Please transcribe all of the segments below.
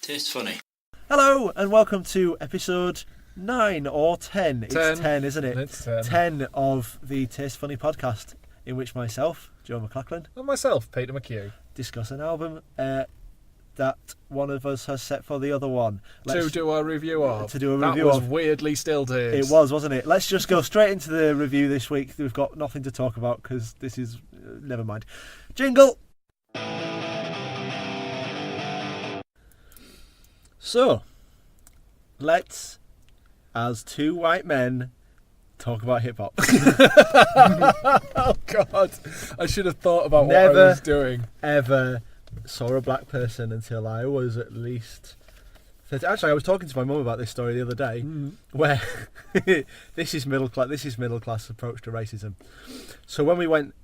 Tastes funny. Hello and welcome to episode 9 or 10. It's 10, isn't it? It's 10. 10 of the Taste Funny podcast, in which myself, Joe McLachlan, And myself, Peter McHugh. discuss an album that one of us has set for the other one. To do a review of. That was weirdly stilted. It was, wasn't it? Let's just go straight into the review this week. We've got nothing to talk about because this is... never mind. Jingle! So, let's, as two white men, talk about hip-hop. Oh, God. I should have thought about what I was doing. Ever saw a black person until I was at least 30. Actually, I was talking to my mum about this story the other day, where this is middle class approach to racism. So when we went,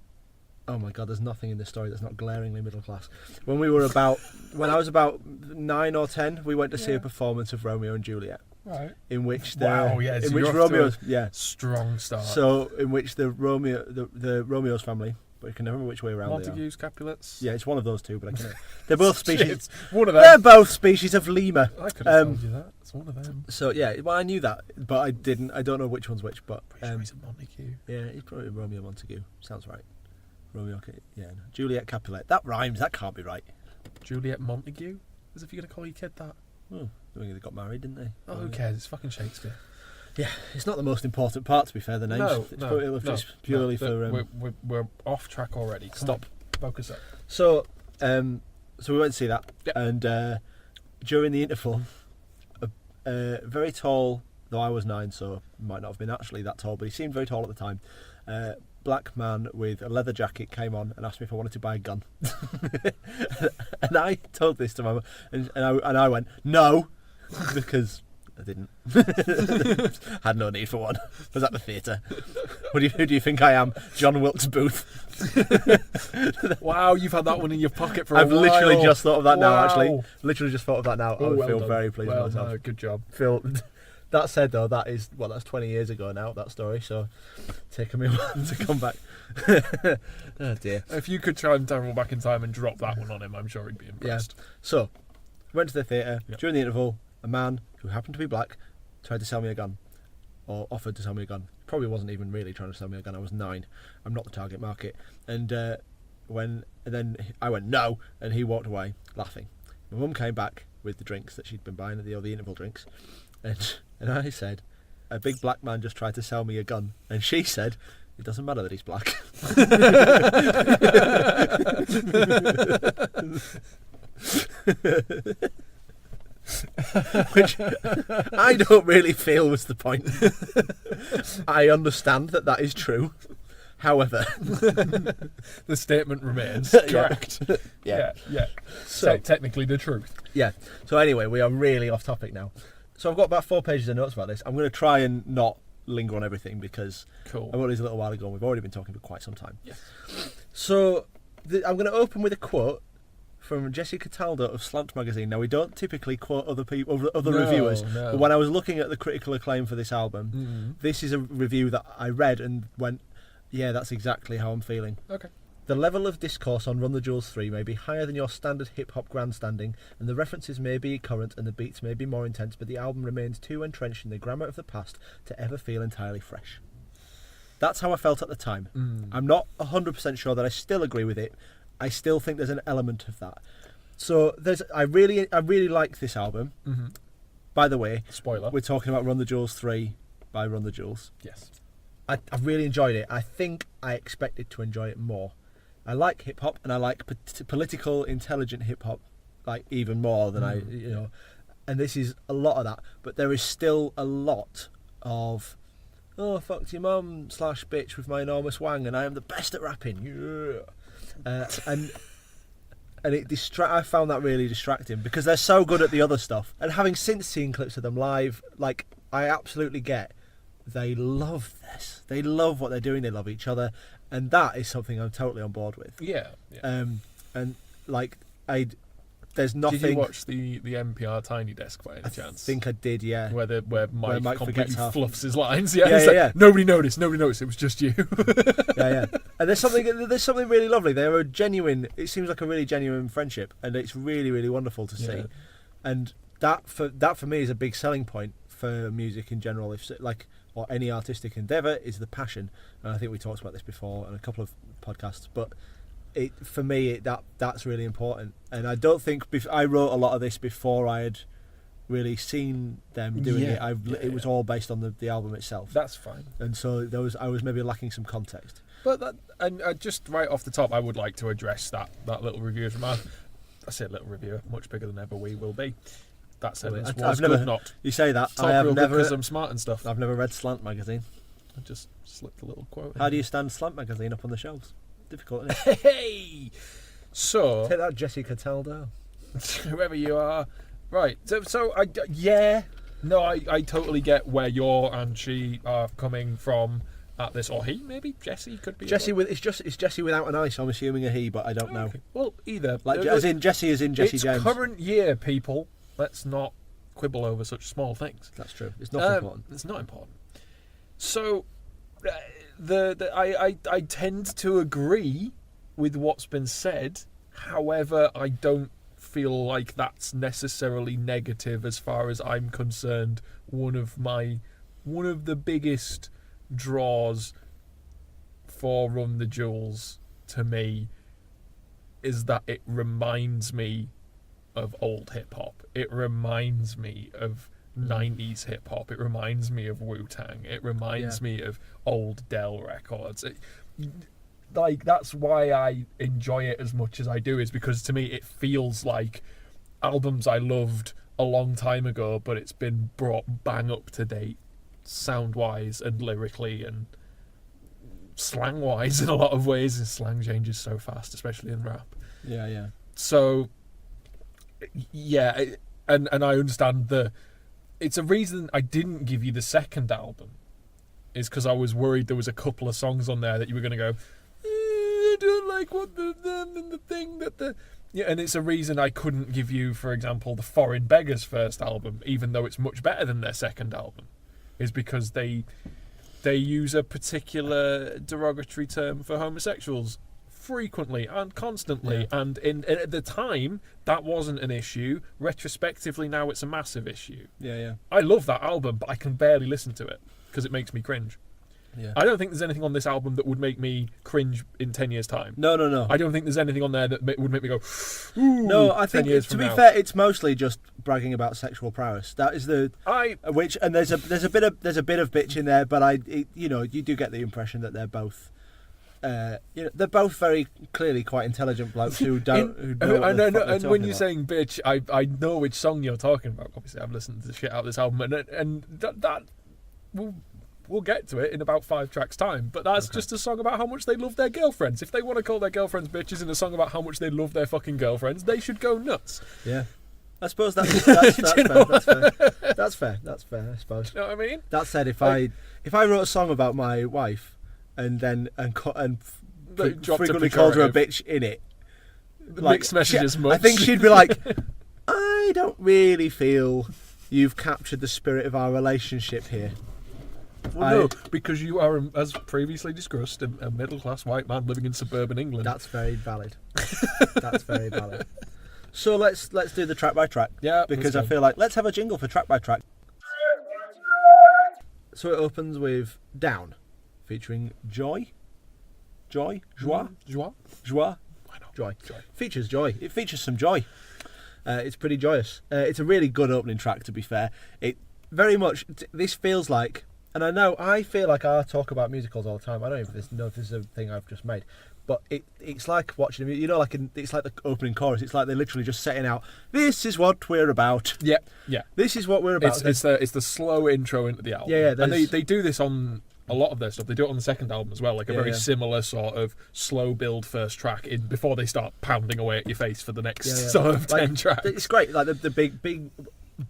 oh my God, there's nothing in this story that's not glaringly middle class. When I was about 9 or 10, we went to see a performance of Romeo and Juliet. Right. In which Romeo's strong start. So in which the Romeo's family, but I can never remember which way around Montagues, Capulets. Yeah, it's one of those two, but I can't. They're both species. One of them. They're both species of lemur. I could have told you that. It's one of them. So yeah, well, I knew that, but I didn't. I don't know which one's which, but Pretty sure he's a Montague. yeah, he's probably Romeo Montague. Sounds right. No. Juliet Capulet. That rhymes. That can't be right. Juliet Montague? As if you're going to call your kid that. Oh, I think they got married, didn't they? Oh, who cares? It's fucking Shakespeare. Yeah, it's not the most important part, to be fair. The names. It's purely for. We're off track already. Stop. Focus up. So we went to see that, Yep. and during the interval, a very tall, though I was 9, so might not have been actually that tall, but he seemed very tall at the time. Black man with a leather jacket came on and asked me if I wanted to buy a gun, and I told this to my mum, and I went no, because I didn't. Had no need for one. Was at the theatre. Who do you think I am, John Wilkes Booth? Wow, you've had that one in your pocket for a while. I've literally just thought of that now. Wow. Actually, literally just thought of that now. I would feel done. very pleased with myself. No, good job. That said, though, that's 20 years ago now, that story, so taking me a while to come back. Oh dear. If you could try and travel back in time and drop that one on him, I'm sure he'd be impressed. Yeah. So, went to the theatre. Yep. During the interval, a man who happened to be black tried to sell me a gun, or offered to sell me a gun. Probably wasn't even really trying to sell me a gun. I was 9. I'm not the target market. And then I went no, and he walked away laughing. My mum came back with the drinks that she'd been buying, the interval drinks, and I said, a big black man just tried to sell me a gun, and she said, it doesn't matter that he's black. Which I don't really feel was the point. I understand that is true. However, The statement remains correct. Yeah. So technically the truth. Yeah. So anyway, we are really off topic now. So I've got about 4 pages of notes about this. I'm going to try and not linger on everything because Cool. I wrote these a little while ago and we've already been talking for quite some time. Yes. So I'm going to open with a quote from Jesse Cataldo of Slant magazine. Now, we don't typically quote other reviewers, No. but when I was looking at the critical acclaim for this album, this is a review that I read and went, yeah, that's exactly how I'm feeling. Okay. The level of discourse on Run the Jewels 3 may be higher than your standard hip-hop grandstanding, and the references may be current and the beats may be more intense, but the album remains too entrenched in the grammar of the past to ever feel entirely fresh. That's how I felt at the time. I'm not 100% sure that I still agree with it. I still think there's an element of that. So I really like this album. Mm-hmm. By the way, Spoiler. we're talking about Run the Jewels 3 by Run the Jewels. Yes. I really enjoyed it. I think I expected to enjoy it more. I like hip hop and I like political, intelligent hip hop, like even more than and this is a lot of that. But there is still a lot of, oh, fucked your mum / bitch with my enormous wang, and I am the best at rapping. Yeah. And I found that really distracting because they're so good at the other stuff. And having since seen clips of them live, like, I absolutely get they love this. They love what they're doing. They love each other, and that is something I'm totally on board with. Yeah. And like there's nothing. Did you watch the NPR Tiny Desk by any chance? I think I did. Yeah. Where Mike completely half. fluffs his lines. Yeah. Yeah. Nobody noticed. It was just you. Yeah. And there's something really lovely. They're a genuine. It seems like a really genuine friendship, and it's really, really wonderful to see. and that for me is a big selling point for music in general. If like or any artistic endeavor is the passion, and I think we talked about this before in a couple of podcasts, but for me that's really important. And I don't think I wrote a lot of this before I had really seen them doing it. It was all based on the album itself. That's fine. And so I was maybe lacking some context. But just right off the top, I would like to address that little review from I say little reviewer, much bigger than ever we will be. That sentence was good, not. You say that. I have never, because I'm smart and stuff. I've never read Slant magazine. I just slipped a little quote. How do you stand Slant magazine up on the shelves? Difficult, isn't it? Hey! So... Take that, Jesse Cataldo. Whoever you are. Right. So I totally get where you're and she are coming from at this, or he maybe. Jesse could be. Jesse it's Jesse without an I, so I'm assuming a he, but I don't know. Okay. Well, either as in Jesse James. Current year, people. Let's not quibble over such small things. That's true. It's not important. It's not important. So, I tend to agree with what's been said. However, I don't feel like that's necessarily negative as far as I'm concerned. One of the biggest draws for Run the Jewels to me is that it reminds me of old hip hop. It reminds me of 90s hip hop. It reminds me of Wu-Tang. It reminds me of old Dell records. That's why I enjoy it as much as I do, is because to me it feels like albums I loved a long time ago, but it's been brought bang up to date sound-wise and lyrically and slang-wise in a lot of ways, and slang changes so fast, especially in rap. Yeah. So, yeah, and I understand it's a reason I didn't give you the second album, is because I was worried there was a couple of songs on there that you were going to go, I don't like what the thing that the... Yeah, and it's a reason I couldn't give you, for example, the Foreign Beggars' first album, even though it's much better than their second album, is because they use a particular derogatory term for homosexuals frequently and constantly, and at the time that wasn't an issue. Retrospectively now it's a massive issue. I love that album, but I can barely listen to it because it makes me cringe. I don't think there's anything on this album that would make me cringe in 10 years time. No. I don't think there's anything on there that would make me go, ooh, no, I think to be fair, it's mostly just bragging about sexual prowess. That is there's a bit of bitch in there, but you do get the impression that they're both they're both very clearly quite intelligent blokes who know and when you're saying bitch, I know which song you're talking about. Obviously I've listened to the shit out of this album, and that we'll get to it in about 5 tracks time, but that's just a song about how much they love their girlfriends. If they want to call their girlfriends bitches in a song about how much they love their fucking girlfriends, they should go nuts. Yeah, I suppose that's fair. That's fair, I suppose. You know what I mean? That said, if I wrote a song about my wife and frequently called her a bitch in it, mixed messages much. I think she'd be like, I don't really feel you've captured the spirit of our relationship here. Well, no, because you are, as previously discussed, a middle-class white man living in suburban England. That's very valid. That's very valid. So let's do the track by track. Yeah, because I feel like let's have a jingle for track by track. So it opens with Down, featuring Joy. Joy? Joie? Joie? Joie? Why not? Joy. Features Joy. It features some joy. It's pretty joyous. It's a really good opening track, to be fair. It very much, this feels like, and I feel like I talk about musicals all the time. I don't even know if this is a thing I've just made, but it's like watching a it's like the opening chorus. It's like they're literally just setting out, this is what we're about. Yeah. This is what we're about. It's the slow intro into the album. Yeah. And they do this on a lot of their stuff. They do it on the second album as well, like a very similar sort of slow build first track before they start pounding away at your face for the next sort of 10 tracks. It's great, like the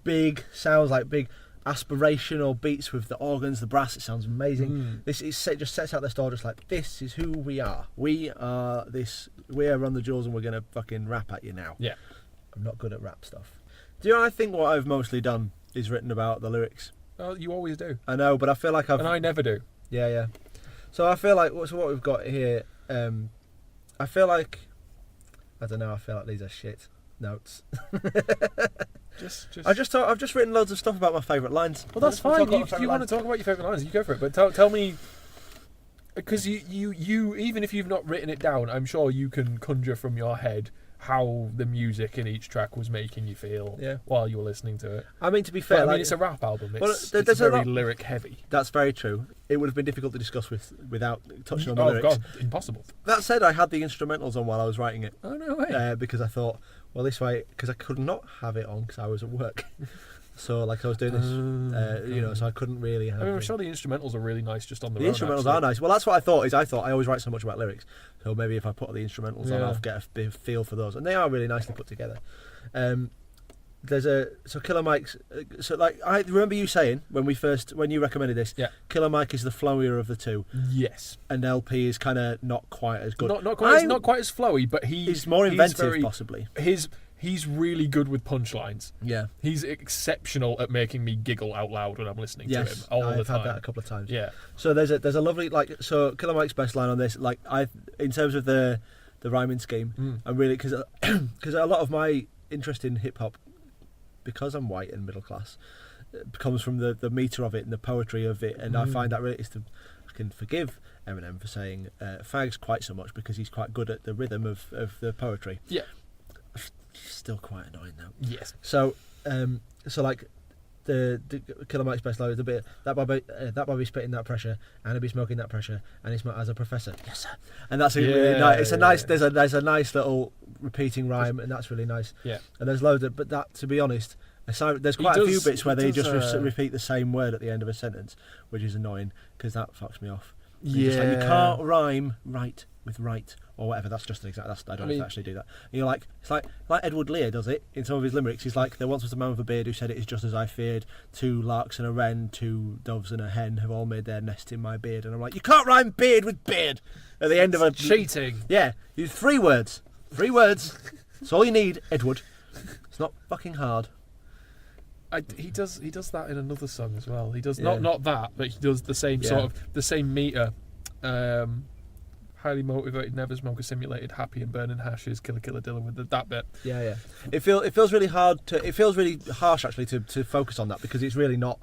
big sounds, like big aspirational beats with the organs, the brass. It sounds amazing. It just sets out their story, just like, this is who we are. We are Run the Jewels, and we're gonna fucking rap at you now. Yeah, I'm not good at rap stuff. Do you know? I think what I've mostly done is written about the lyrics. Oh, you always do. I know, but I feel like and I never do. Yeah. So I feel like what we've got here. I feel like these are shit notes. I've just written loads of stuff about my favourite lines. Well, that's fine. You want to talk about your favourite lines? You go for it. But tell me, because you even if you've not written it down, I'm sure you can conjure from your head how the music in each track was making you feel while you were listening to it. I mean, to be fair, I mean, it's a rap album. It's there's very lyric heavy. That's very true. It would have been difficult to discuss without touching on the lyrics. Oh God, impossible. That said, I had the instrumentals on while I was writing it. Oh no way! Because I thought, well, this way, because I could not have it on because I was at work. So like I was doing this, so I couldn't really have. I mean, I'm sure the instrumentals are really nice just on the. The instrumentals are nice. Well, that's what I thought. I thought I always write so much about lyrics, so maybe if I put the instrumentals on, I'll get a feel for those, and they are really nicely put together. Killer Mike's. So like I remember you saying when you recommended this, Killer Mike is the flowier of the two. Yes. And LP is kind of not quite as good. Not quite as flowy, but he's more inventive, possibly. He's really good with punchlines. Yeah. He's exceptional at making me giggle out loud when I'm listening to him all the time. I've had that a couple of times. Yeah. So there's a lovely Killer Mike's best line on this, in terms of the rhyming scheme, I'm really because a lot of my interest in hip hop, because I'm white and middle class, comes from the meter of it and the poetry of it, and I find that really I can forgive Eminem for saying fags quite so much because he's quite good at the rhythm of the poetry. Yeah. Still quite annoying though. Yes. So like the Killer Mike's best line is a bit that Bobby spitting that pressure and he'll be smoking that pressure and he's as a professor. Yes sir. And that's really nice. It's a nice. There's a nice little repeating rhyme and that's really nice. Yeah. And there's loads of, but that, to be honest, there's quite a few bits where they just repeat the same word at the end of a sentence, which is annoying because that fucks me off. You can't rhyme right with right or whatever. That's just an example. I don't know if they actually do that. And you're like, it's like Edward Lear does it in some of his limericks. He's like, there once was a man with a beard who said it is just as I feared. 2 larks and a wren, 2 doves and a hen have all made their nest in my beard. And I'm like, you can't rhyme beard with beard at the end of a cheating. Yeah, you 3 words. 3 words. That's all you need, Edward. It's not fucking hard. He does that in another song as well. He does not that, but he does the same sort of the same meter. Highly motivated, never smoke a simulated, happy and burning hashes, killer dilla with that bit. Yeah. It feels really hard it feels really harsh actually to focus on that because it's really not.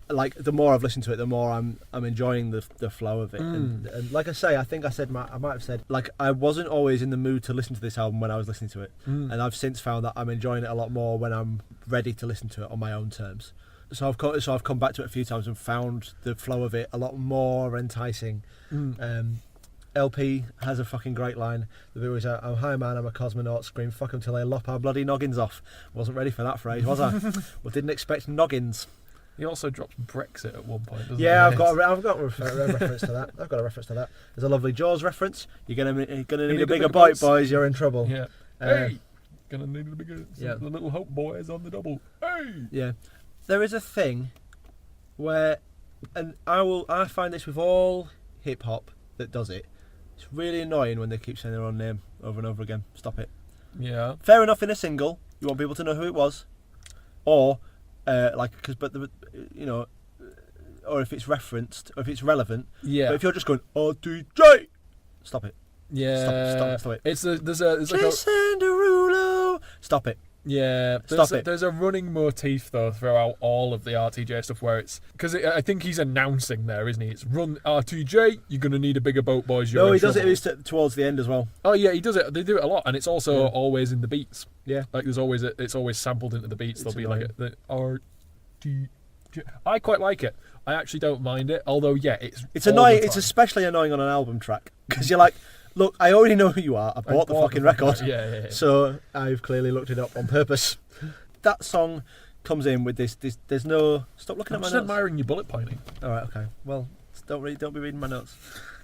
Like the more I've listened to it, the more I'm enjoying the flow of it. And like I say, I think I might have said like I wasn't always in the mood to listen to this album when I was listening to it, and I've since found that I'm enjoying it a lot more when I'm ready to listen to it on my own terms. So I've come back to it a few times and found the flow of it a lot more enticing. LP has a fucking great line. The bit was, I'm high man, I'm a cosmonaut, scream fuck 'em till they lop our bloody noggins off. Wasn't ready for that phrase, was I? Well, didn't expect noggins. He also drops Brexit at one point, doesn't he? Yeah, I've got a reference to that. I've got a reference to that. There's a lovely Jaws reference. You're gonna need a bigger boat, boys. You're in trouble. Yeah. Hey, gonna need a bigger. The little Hope boys on the double. Hey. Yeah. There is a thing where, and I find this with all hip hop that does it. It's really annoying when they keep saying their own name over and over again. Stop it. Yeah. Fair enough in a single. You want people to know who it was, or or if it's referenced, or if it's relevant. Yeah. But if you're just going RTJ, stop it. Yeah. Stop it. There's Jason Derulo. Stop it. Yeah. There's a running motif though throughout all of the RTJ stuff where it's because I think he's announcing there, isn't he? It's run RTJ. You're gonna need a bigger boat, boys. No, he does it towards the end as well. Oh yeah, he does it. They do it a lot, and it's also always in the beats. Yeah. Like it's always sampled into the beats. There'll be like the RTJ. I quite like it. I actually don't mind it. Although it's annoying. It's especially annoying on an album track because you're like, look, I already know who you are. I bought the fucking record. Yeah. So I've clearly looked it up on purpose. That song comes in with this. There's no. Stop looking at my notes. I'm just admiring your bullet pointing. All right. Okay. Well, don't be reading my notes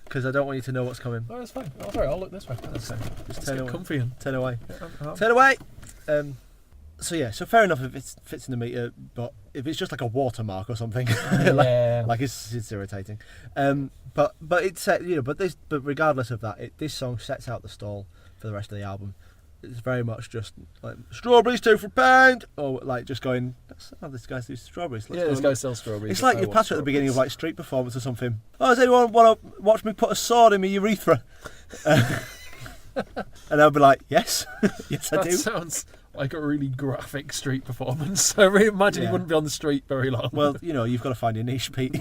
because I don't want you to know what's coming. Oh, that's fine. Oh, sorry. I'll look this way. Just turn away. Comfy and turn away. Turn away. So fair enough if it fits in the meter, but if it's just like a watermark or something, like it's irritating. But it's but regardless of that, this song sets out the stall for the rest of the album. It's very much just like strawberries 2 for £1, or like just going. That's how this guy's do strawberries. This guy sells strawberries. It's like you pass it at the beginning of like street performance or something. Oh, does anyone want to watch me put a sword in my urethra? And I'll be like, yes, yes I do. That sounds like a really graphic street performance. I really imagine he wouldn't be on the street very long. Well, you've got to find your niche, Pete.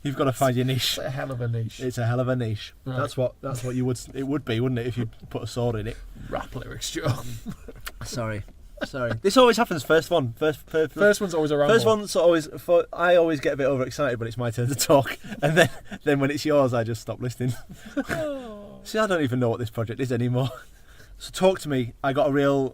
You've got to find your niche. It's a hell of a niche. It's a hell of a niche. Right. That's what it would be, wouldn't it, if you put a sword in it? Rap lyrics, Joe. Sorry. This always happens. First one's always around. First one's always. I always get a bit overexcited when it's my turn to talk, and then when it's yours, I just stop listening. See, I don't even know what this project is anymore. So talk to me. I got a real.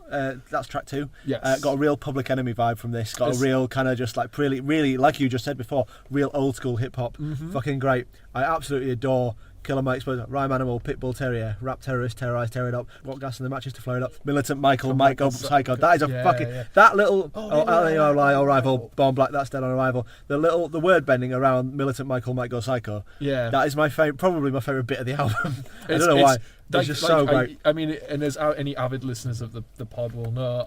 That's track 2. Yes. Got a real Public Enemy vibe from this. Got a real kind of just like really, like you just said before, real old school hip hop. Fucking great. I absolutely adore Killer Mike's Rhyme Animal, Pitbull Terrier, Rap Terrorist, Terrorise, Tear It Up, What Gas in the Matches to Flare It Up, Militant Michael, Mike Go Psycho. That is a fucking that little Arrival, Born Black, That's Dead on Arrival. The word bending around Militant Michael, Mike Go Psycho. Yeah, that is my favorite, probably my favorite bit of the album. I don't know why. It's just so great. I mean, and as any avid listeners of the pod will know,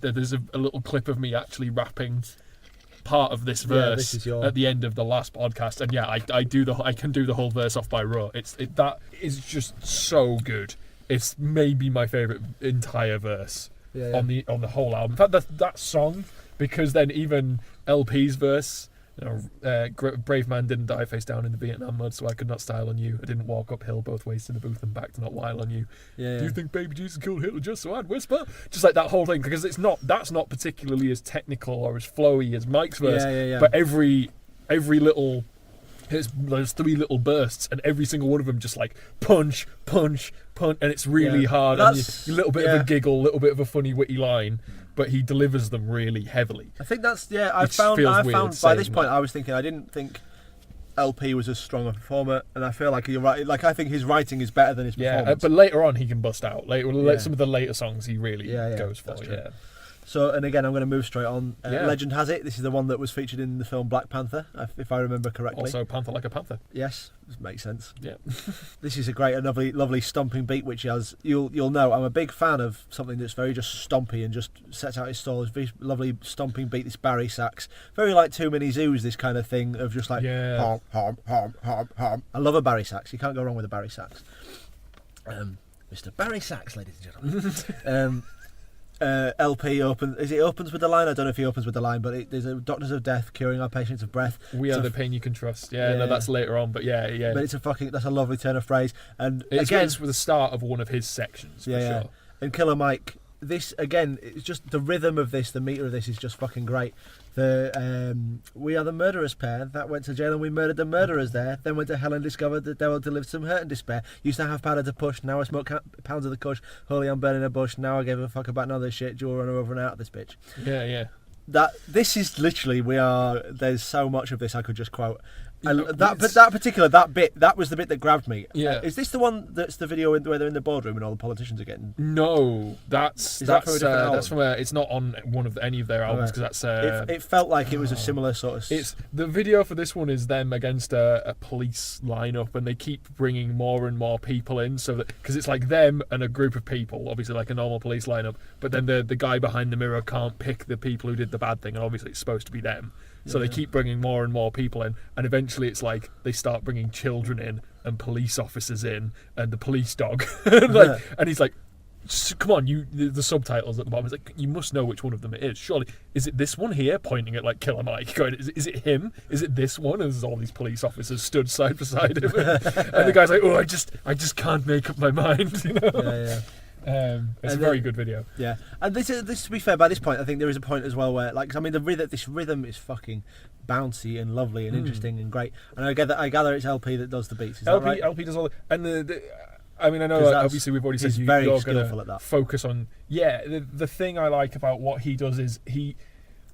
there's a little clip of me actually rapping part of this verse at the end of the last podcast, and I can do the whole verse off by rote. That is just so good. It's maybe my favorite entire verse on the whole album. In fact, that song, because then even LP's verse, brave man didn't die face down in the Vietnam mud, so I could not style on you. I didn't walk uphill both ways to the booth and back to not while on you. Do you think baby Jesus killed Hitler just so I'd whisper? Just like that whole thing, because that's not particularly as technical or as flowy as Mike's verse, but every little. There's 3 little bursts, and every single one of them just like punch, punch, punch, and it's really hard. And a little bit of a giggle, a little bit of a funny, witty line, but he delivers them really heavily. I think that's I found by this point I was thinking I didn't think LP was as strong a performer, and I feel like you're right. Like I think his writing is better than his performance. But later on he can bust out. Some of the later songs he really goes for. So, and again, I'm going to move straight on. Legend has it, this is the one that was featured in the film Black Panther, if I remember correctly. Also, Panther like a panther. Yes, makes sense. Yeah. This is a lovely stomping beat, which you'll know, I'm a big fan of something that's very just stompy and just sets out its stall. It's very lovely stomping beat, this Barry sax. Very like Too Many Zoos, this kind of thing of just like, hom, hom, hom, hom, hom. I love a Barry sax. You can't go wrong with a Barry sax. Mr. Barry Sax, ladies and gentlemen. LP opens with the line. I don't know if he opens with the line, but there's a Doctors of Death curing our patients of breath. We are the pain you can trust. No, that's later on, but yeah. But that's a lovely turn of phrase, and it's with the start of one of his sections. For sure. And Killer Mike, this again, it's just the rhythm of this, the meter of this is just fucking great. We are the murderous pair that went to jail and we murdered the murderers there. Then went to hell and discovered the devil delivered some hurt and despair. Used to have powder to push, now I smoke pounds of the kush. Holy, I'm burning a bush. Now I give a fuck about none of this shit. Jewel runner over and out of this bitch. Yeah. This is literally there's so much of this I could just quote. That bit, that was the bit that grabbed me. Yeah. Is this the one that's the video where they're in the boardroom and all the politicians are getting? No, that's from it's not on any of their albums, because that's. It felt like it was a similar sort of. It's the video for this one is them against a police lineup, and they keep bringing more and more people in, so that because it's like them and a group of people, obviously like a normal police lineup, but then the guy behind the mirror can't pick the people who did the bad thing, and obviously it's supposed to be them. So they keep bringing more and more people in, and eventually it's like they start bringing children in and police officers in and the police dog, and he's like, "Come on, the subtitles at the bottom is like, you must know which one of them it is. Surely, is it this one here?" Pointing at like Killer Mike, going, "Is it him? Is it this one?" And there's all these police officers stood side beside him, and the guy's like, "Oh, I just can't make up my mind," you know. Yeah. It's a very good video. Yeah, and this to be fair, by this point, I think there is a point as well where, like, I mean, this rhythm is fucking bouncy and lovely and interesting and great. And I gather it's LP that does the beats. Is that right? LP does all and I mean, I know obviously we've already said you're going to focus on. Yeah, the thing I like about what he does is he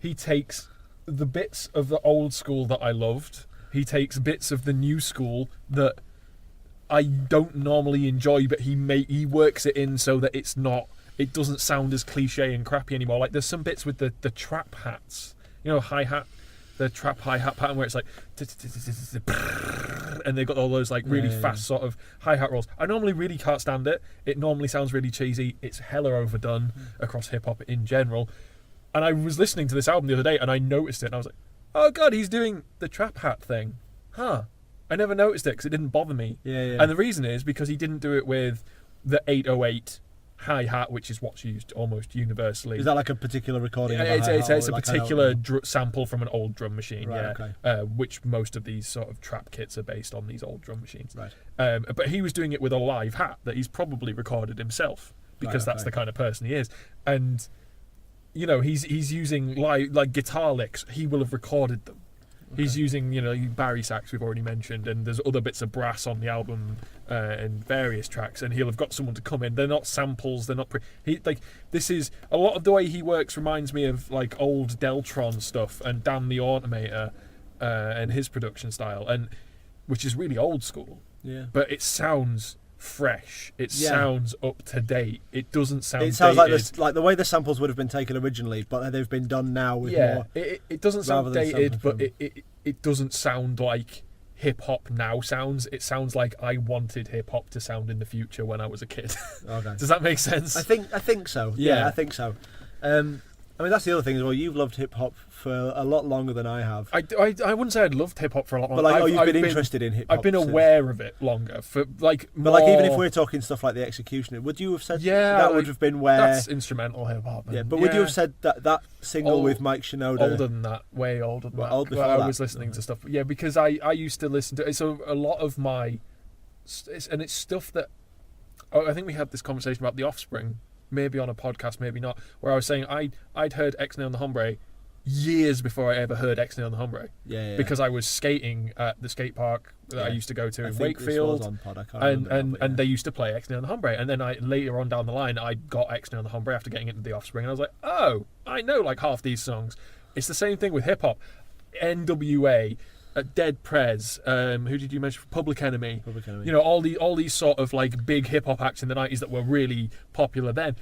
takes the bits of the old school that I loved. He takes bits of the new school that I don't normally enjoy, but he works it in so that it doesn't sound as cliche and crappy anymore. Like there's some bits with the trap hats, hi-hat, the trap hi-hat pattern where it's like, and they've got all those like really fast sort of hi-hat rolls. I normally really can't stand it. It normally sounds really cheesy. It's hella overdone across hip-hop in general. And I was listening to this album the other day and I noticed it and I was like, oh God, he's doing the trap hat thing. Huh. I never noticed it because it didn't bother me. Yeah. And the reason is because he didn't do it with the 808 hi-hat, which is what's used almost universally. Is that like a particular recording? Of a It's hi-hat, a or like particular sample from an old drum machine, Right, yeah. okay. Which most of these sort of trap kits are based on these old drum machines. Right. But he was doing it with a live hat that he's probably recorded himself because Right, that's okay. the kind of person he is. And you know, he's using like guitar licks. He will have recorded them. Okay. He's using, you know, Barry sax we've already mentioned, and there's other bits of brass on the album and various tracks. And he'll have got someone to come in. They're not samples. They're not. This is a lot of the way he works reminds me of like old Deltron stuff and Dan the Automator and his production style, and which is really old school. Yeah. But it sounds fresh. It sounds up to date. It doesn't sound. It sounds dated. like the way the samples would have been taken originally, but they've been done now with more. It doesn't sound rather than dated, but something it doesn't sound like hip hop now sounds. It sounds like I wanted hip hop to sound in the future when I was a kid. Okay. Does that make sense? I think so. Yeah, I think so. I mean, that's the other thing as well. You've loved hip hop for a lot longer than I have. I wouldn't say I'd loved hip hop for a lot longer. But like, you've been interested in hip hop. I've been aware of it longer. For like, but like, even if we're talking stuff like The Executioner, would you have said that would have been where that's instrumental hip hop? Yeah, but would you have said that single with Mike Shinoda? Older than that, way older than that. I was listening to stuff. Yeah, because I used to listen to it. So a lot of my, and it's stuff that I think we had this conversation about The Offspring. Maybe on a podcast, maybe not, where I was saying I'd heard X-Nay on the Hombre years before I ever heard X-Nay on the Hombre. Yeah. Because I was skating at the skate park that I used to go to in Wakefield, and they used to play X-Nay on the Hombre, and then later on down the line I got X-Nay on the Hombre after getting into The Offspring, and I was like, oh, I know like half these songs. It's the same thing with hip hop. NWA, Dead Prez, who did you mention? Public Enemy. You know, all these sort of like big hip hop acts in the 90s that were really popular then.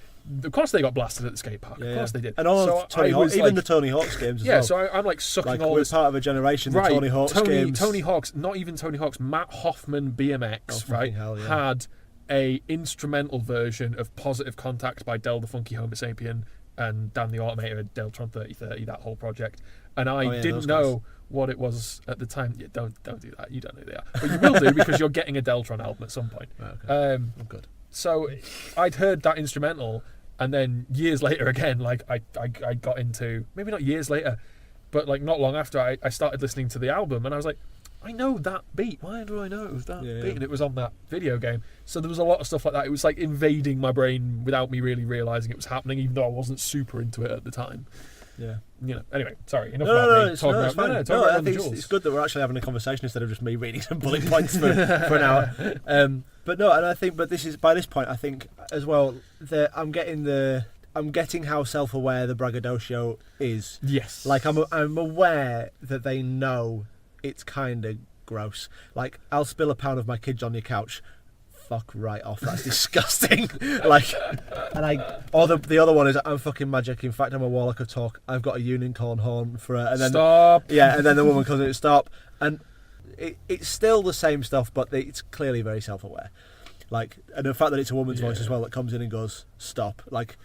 Of course they got blasted at the skate park. Of course they did. And all of Tony Hawk, even the Tony Hawk's games as well. So I'm like sucking like, all we're this. Part of a generation, the Tony Hawk's games. Tony Hawk's, not even Tony Hawk's, Matt Hoffman BMX, had a instrumental version of Positive Contact by Del the Funky Homo Sapien and Dan the Automator, Deltron 3030, that whole project. And I didn't know what it was at the time. Yeah, don't do that. You don't know who they are, but you will do because you're getting a Deltron album at some point. Okay. Good. So I'd heard that instrumental, and then years later again, like I got into, maybe not years later, but like not long after I started listening to the album, and I was like, I know that beat. Why do I know it was that beat? And it was on that video game. So there was a lot of stuff like that. It was like invading my brain without me really realising it was happening, even though I wasn't super into it at the time. Yeah. You know. Anyway, sorry. Enough about me talking about. I think it's good that we're actually having a conversation instead of just me reading some bullet points for an hour. But no, and I think, but this is by this point, I think as well that I'm getting how self-aware the braggadocio is. Yes. Like I'm aware that they know it's kind of gross. Like, I'll spill a pound of my kids on your couch. Fuck right off. That's disgusting. Like, or the other one is I'm fucking magic. In fact, I'm a warlock of talk. I've got a unicorn horn for her. And then stop. Yeah, and then the woman comes in, stop. And it's still the same stuff, but it's clearly very self-aware. Like, and the fact that it's a woman's voice as well that comes in and goes stop. Like,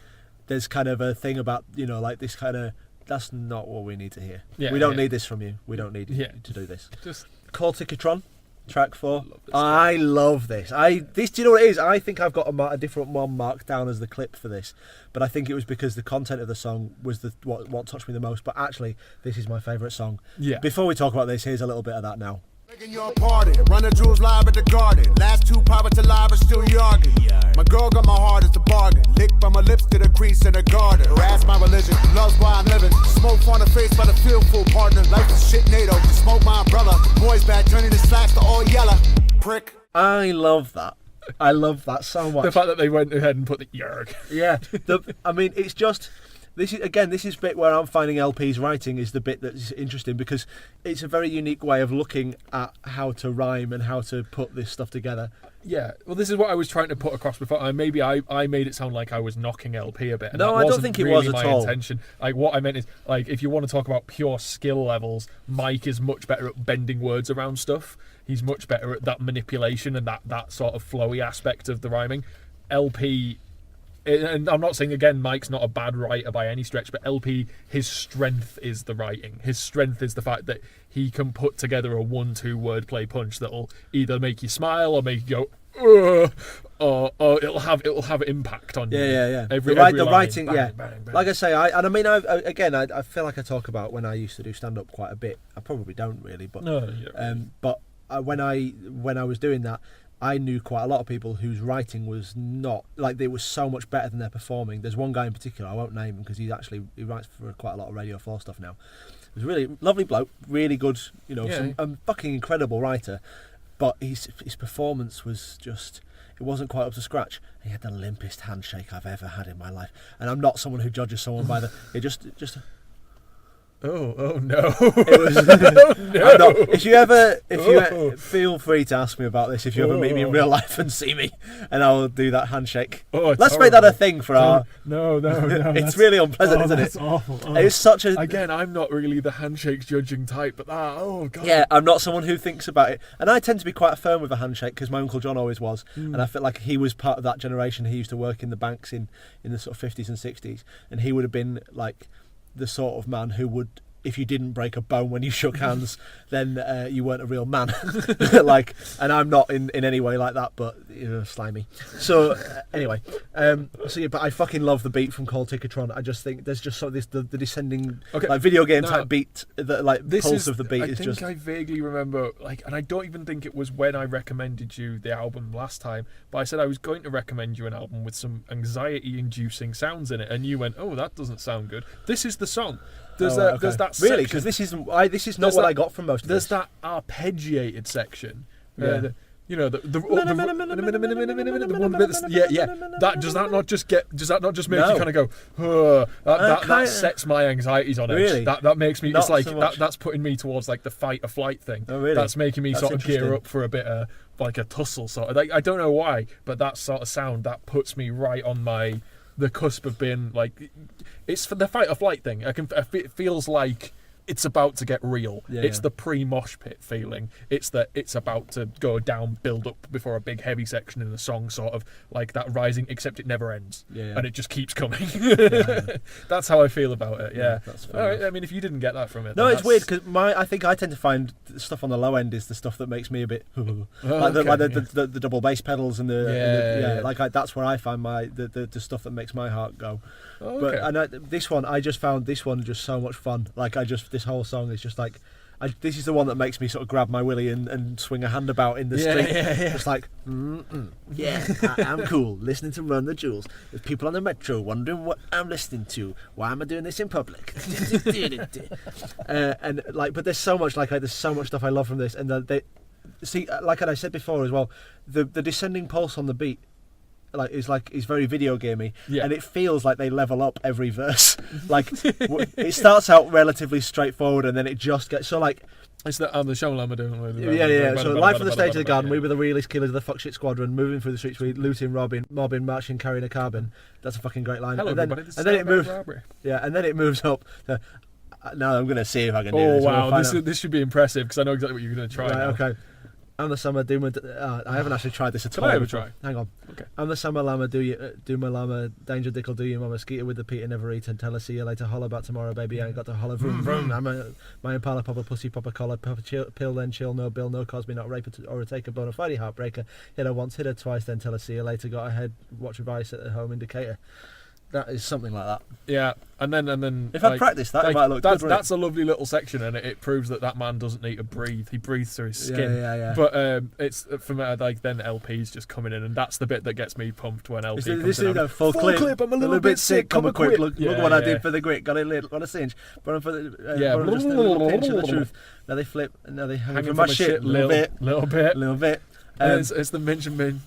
there's kind of a thing about, you know, like this kind of, that's not what we need to hear. We don't need this from you. We don't need you to do this. Just Corticatron, track 4. I love this. Do you know what it is? I think I've got a different one marked down as the clip for this, but I think it was because the content of the song was what touched me the most. But actually, this is my favourite song. Yeah. Before we talk about this, here's a little bit of that now. Begging your pardon, run the jewels live at the garden. Last 2 poppers alive but still yarging. My girl got my heart as the bargain. Lick by my lips to the crease in the garden. Harass my religion, love's why I'm living. Smoke on the face by the field full partner. Life is shit NATO, smoke my umbrella. Boys back turning the slacks to all yellow. Prick. I love that. I love that so much. The fact that they went ahead and put the yerg. Yeah. I mean, it's just... This is bit where I'm finding LP's writing is the bit that's interesting because it's a very unique way of looking at how to rhyme and how to put this stuff together. Yeah, well, this is what I was trying to put across before. Maybe I made it sound like I was knocking LP a bit. And no, I don't think it was at all. My intention. Like, what I meant is, like, if you want to talk about pure skill levels, Mike is much better at bending words around stuff. He's much better at that manipulation and that sort of flowy aspect of the rhyming. LP... And I'm not saying, again, Mike's not a bad writer by any stretch, but LP, his strength is the writing. His strength is the fact that he can put together a 1-2 wordplay punch that'll either make you smile or make you go, or it'll have impact on you. Yeah. Every the line. writing, Bang, yeah. bang, bang. Like I say, I feel like I talk about when I used to do stand up quite a bit. I probably don't really, but when I was doing that, I knew quite a lot of people whose writing was not like they was so much better than their performing. There's one guy in particular, I won't name him because he writes for quite a lot of Radio 4 stuff now. He was a really lovely bloke, really good, fucking incredible writer, but his performance was just, it wasn't quite up to scratch. He had the limpest handshake I've ever had in my life, and I'm not someone who judges someone by the. It just. Oh no! It was, no. If you feel free to ask me about this. If you ever meet me in real life and see me, and I will do that handshake. Let's make that a thing for our. No. It's really unpleasant, isn't it? That's awful. Oh. It's such a. Again, I'm not really the handshake judging type, but god. Yeah, I'm not someone who thinks about it, and I tend to be quite firm with a handshake because my Uncle John always was, and I feel like he was part of that generation. He used to work in the banks in the sort of 50s and 60s, and he would have been like the sort of man who would, if you didn't break a bone when you shook hands, then you weren't a real man. And I'm not in any way like that, but slimy. So anyway, but I fucking love the beat from Cold Ticketron. I just think there's just the descending like video game type beat, that like pulse of the beat is just. I vaguely remember and I don't even think it was when I recommended you the album last time, but I said I was going to recommend you an album with some anxiety-inducing sounds in it, and you went, "Oh, that doesn't sound good." This is the song. There's that section. Really, because this is not what I got from most of this. There's that arpeggiated section. Yeah. Does that not just make you kind of go, that sets my anxieties on edge. Really? That makes me. Not It's like so much. that's putting me towards like the fight or flight thing. Oh, really? That's making me That's sort of gear interesting. up for a bit of like a tussle sort of. Like, I don't know why, but that sort of sound that puts me right on the cusp of being like, it's for the fight or flight thing. It feels like it's about to get real. It's the pre-mosh pit feeling. It's that it's about to go down, build up before a big heavy section in the song, sort of like that rising, except it never ends. And it just keeps coming. That's how I feel about it. Yeah. That's all right. I mean, if you didn't get that from it, no, then it's weird because I think I tend to find the stuff on the low end is the stuff that makes me a bit the double bass pedals and that's where I find the stuff that makes my heart go. This one, I just found this one just so much fun. Like this whole song is just like, this is the one that makes me sort of grab my willy and swing a hand about in the street. It's like, I'm cool, listening to Run the Jewels. There's people on the metro wondering what I'm listening to. Why am I doing this in public? But there's so much there's so much stuff I love from this, and like I said before as well, the descending pulse on the beat. Is very video gamey, and it feels like they level up every verse. It starts out relatively straightforward, and then it just gets so like. It's the show I'm doing. So live from the stage of the garden, we were the realest killers of the fuck shit squadron, moving through the streets, we looting, robbing, mobbing, marching, carrying a carbon. That's a fucking great line. Hello, everybody. And then it moves. Yeah, and then it moves up. Now I'm going to see if I can do this. Oh wow, this should be impressive because I know exactly what you're going to try. Right, now. okay. I'm the summer doom. I haven't actually tried this at all. Can I ever try? Hang on. Okay. I'm the summer llama. Do my llama. Danger dick'll do you, mama. Skeeter with the Peter never eat and tell her see you later. Holler about tomorrow, baby. I ain't got to holler. Vroom vroom. My Impala pop a pussy pop a collar. Pop a pill then chill. No bill. No Cosby. Not rape or a take a bona fide heartbreaker. Hit her once. Hit her twice. Then tell her see you later. Got her head. Watch advice at the home indicator. That is something like that. Yeah, and then if I practice that, it might look good. That's a lovely little section, and it proves that man doesn't need to breathe. He breathes through his skin. Yeah. But it's from then LP's just coming in, and that's the bit that gets me pumped when LP comes in. This is full clip. I'm a little bit sick. Come a quick look. Yeah, look what I did for the grit. Got a cinch. But for the just a little pinch of the truth. Now they flip. Now they hang from my shit. Little bit. It's the mention myth.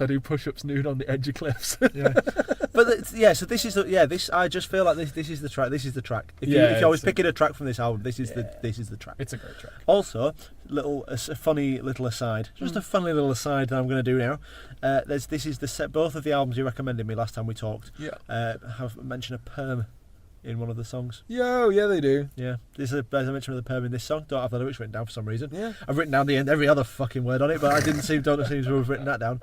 I do push-ups nude on the edge of cliffs. So this is this. I just feel like this is the track. This is the track. If I was picking a track from this album, this is the track. It's a great track. Also, a funny little aside. Just a funny little aside that I'm going to do now. This is the set. Both of the albums you recommended me last time we talked. Have mentioned a perm in one of the songs. Yeah, they do. Yeah, there's a mention of the perm in this song. Don't have the lyrics written down for some reason. Yeah, I've written down the end every other fucking word on it, but I don't seem to have written that down.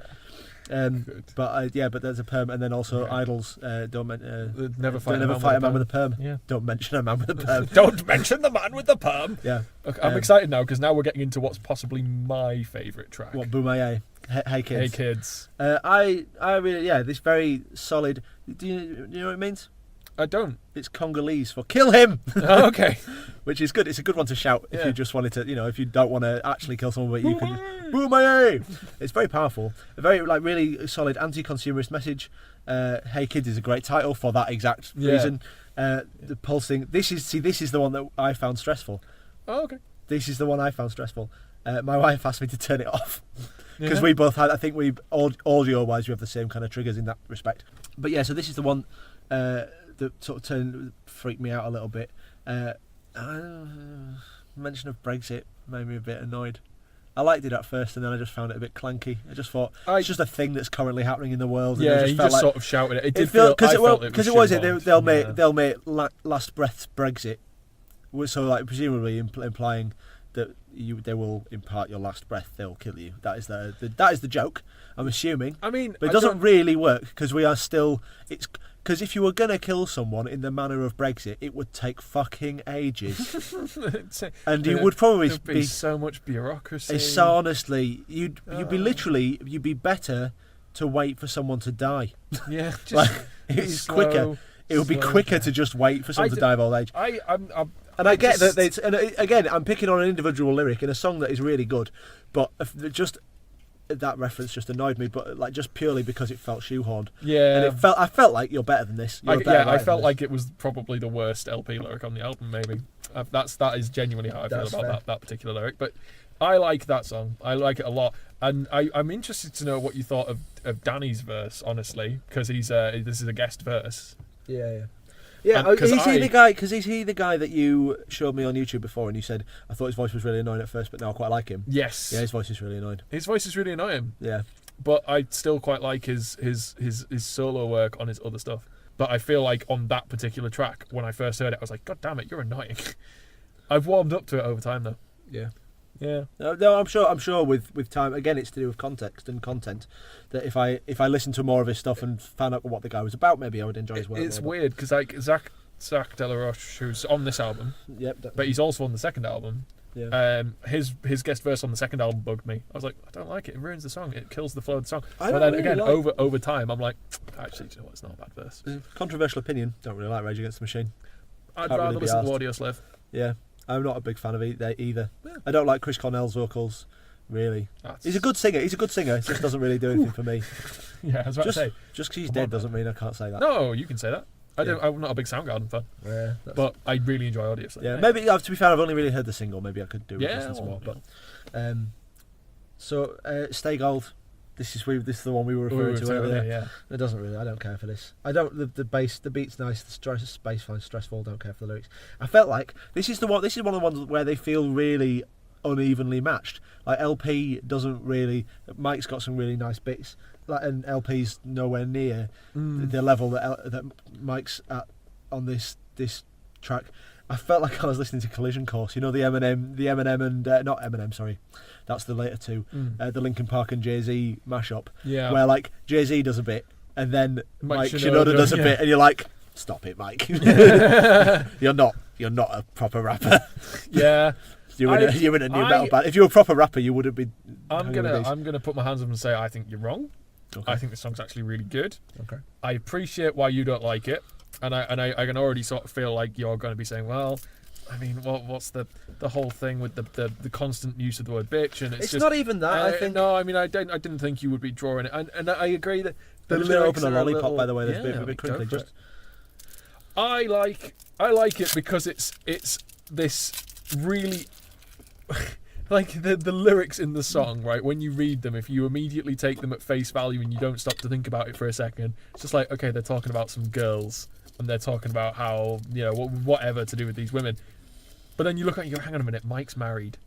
But there's a perm, and then also Idols. Never fight a man with a perm. Yeah. Don't mention a man with a perm. Don't mention the man with the perm. Yeah. Okay, I'm excited now because now we're getting into what's possibly my favourite track. What, Boomaye? Hey Hey Kids. kids. I really, this very solid. Do you know what it means? I don't. It's Congolese for kill him. Oh, okay. Which is good. It's a good one to shout if Yeah. you just wanted to, if you don't want to actually kill someone, but you can just boo-my-ay. It's very powerful. A very really solid anti-consumerist message. Hey Kids is a great title for that exact reason. The pulsing. This is the one that I found stressful. Oh, okay. This is the one I found stressful. My wife asked me to turn it off because Yeah. we both had. I think we audio-wise we have the same kind of triggers in that respect. But yeah, so this is the one that sort of freaked me out a little bit. Mention of Brexit made me a bit annoyed. I liked it at first, and then I just found it a bit clanky. I just thought it's just a thing that's currently happening in the world. And Yeah, he just like, sort of shouted it. It did felt feel because it was it. They'll shoehorned. make last breaths Brexit. So like presumably implying that they will impart your last breath. They'll kill you. That is the joke. I'm assuming. I mean, But it doesn't really work because we are still. It's because if you were going to kill someone in the manner of Brexit, it would take fucking ages, and you would probably There'd be so much bureaucracy. So honestly, you'd be better to wait for someone to die. Yeah, just Like it's slow, quicker. It would be slow quicker death. to just wait for someone to die of old age. I'm I get that it's, and again, I'm picking on an individual lyric in a song that is really good, but just that reference just annoyed me, but like just purely because it felt shoehorned. Yeah, And I felt like you're better than this. I felt like it was probably the worst LP lyric on the album. Maybe that is genuinely how I feel That's about that particular lyric. But I like that song. I like it a lot, and I'm interested to know what you thought of Danny's verse, honestly, because this is a guest verse. Yeah. Is he the guy that you showed me on YouTube before, and you said I thought his voice was really annoying at first, but now I quite like him. Yes. Yeah, his voice is really annoying. His voice is really annoying. Yeah. But I still quite like his solo work on his other stuff. But I feel like on that particular track, when I first heard it, I was like, God damn it, you're annoying. I've warmed up to it over time though. Yeah. Yeah. No, I'm sure with time. Again, it's to do with context and content. That if I listened to more of his stuff and found out what the guy was about, maybe I would enjoy his work. It's more, weird because like Zach De La Roche, who's on this album, but he's also on the second album. Yeah. His guest verse on the second album bugged me. I was like, I don't like it. It ruins the song. It kills the flow of the song. But then again, over time, I'm like, actually, you know what? It's not a bad verse. Controversial opinion. Don't really like Rage Against the Machine. I'd Can't rather really be listen to arsed. Audio Slave. Yeah, I'm not a big fan of either. Yeah. I don't like Chris Cornell's vocals. Really, he's a good singer. It just doesn't really do anything for me. Yeah, I was about to say. Just because he's dead doesn't mean I can't say that. No, you can say that. I'm not a big Soundgarden fan, but I really enjoy Audio Slave. Yeah, maybe to be fair, I've only really heard the single. Maybe I could do listen to more. well, But so Stay Gold. This is the one we were referring to earlier. Yeah. It doesn't really. I don't care for this. I don't. The bass, the beat's nice. The bass fine, stressful. Don't care for the lyrics. I felt like this is one of the ones where they feel really unevenly matched. Like LP doesn't really. Mike's got some really nice bits. And LP's nowhere near the level that Mike's at on this track. I felt like I was listening to Collision Course. You know the Eminem and not Eminem, sorry, that's the later two, the Linkin Park and Jay-Z mashup. Yeah. Where like Jay-Z does a bit and then Mike Shinoda Shinoda does a bit, and you're like, stop it, Mike. You're not a proper rapper. Yeah. You're in a new metal band. If you were a proper rapper, you wouldn't be. I'm gonna put my hands up and say I think you're wrong. Okay. I think the song's actually really good. Okay. I appreciate why you don't like it, and I can already sort of feel like you're going to be saying, well, I mean, what's the whole thing with the constant use of the word bitch, and it's just, not even that. I think no, I mean, I didn't think you would be drawing it, and I agree that the I'm just gonna lyrics open a are lollipop, little, by the way. That's a bit go crinkly. for Just it. I like it because it's this really. Like the lyrics in the song, right? When you read them, if you immediately take them at face value and you don't stop to think about it for a second, it's just like, okay, they're talking about some girls and they're talking about how, whatever to do with these women. But then you look at it and you go, hang on a minute, Mike's married.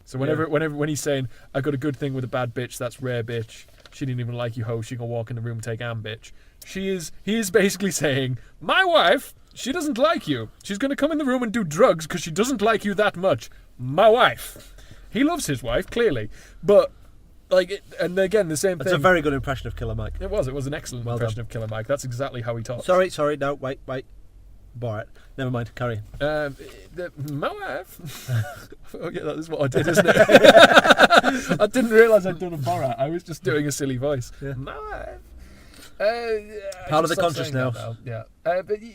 So when he's saying, I got a good thing with a bad bitch, that's rare bitch. She didn't even like you, ho. She can walk in the room, take am bitch. He is basically saying, my wife, she doesn't like you. She's going to come in the room and do drugs because she doesn't like you that much. My wife. He loves his wife, clearly, but and again the same thing. That's a very good impression of Killer Mike. It was an excellent impression of Killer Mike. That's exactly how he talks. Sorry, no, wait. Borat. Never mind. Carry on. My wife. Oh yeah, that is what I did, isn't it? I didn't realise I'd done a Borat. I was just doing a silly voice. Yeah. My wife. Part of the conscious now. Yeah. But yeah,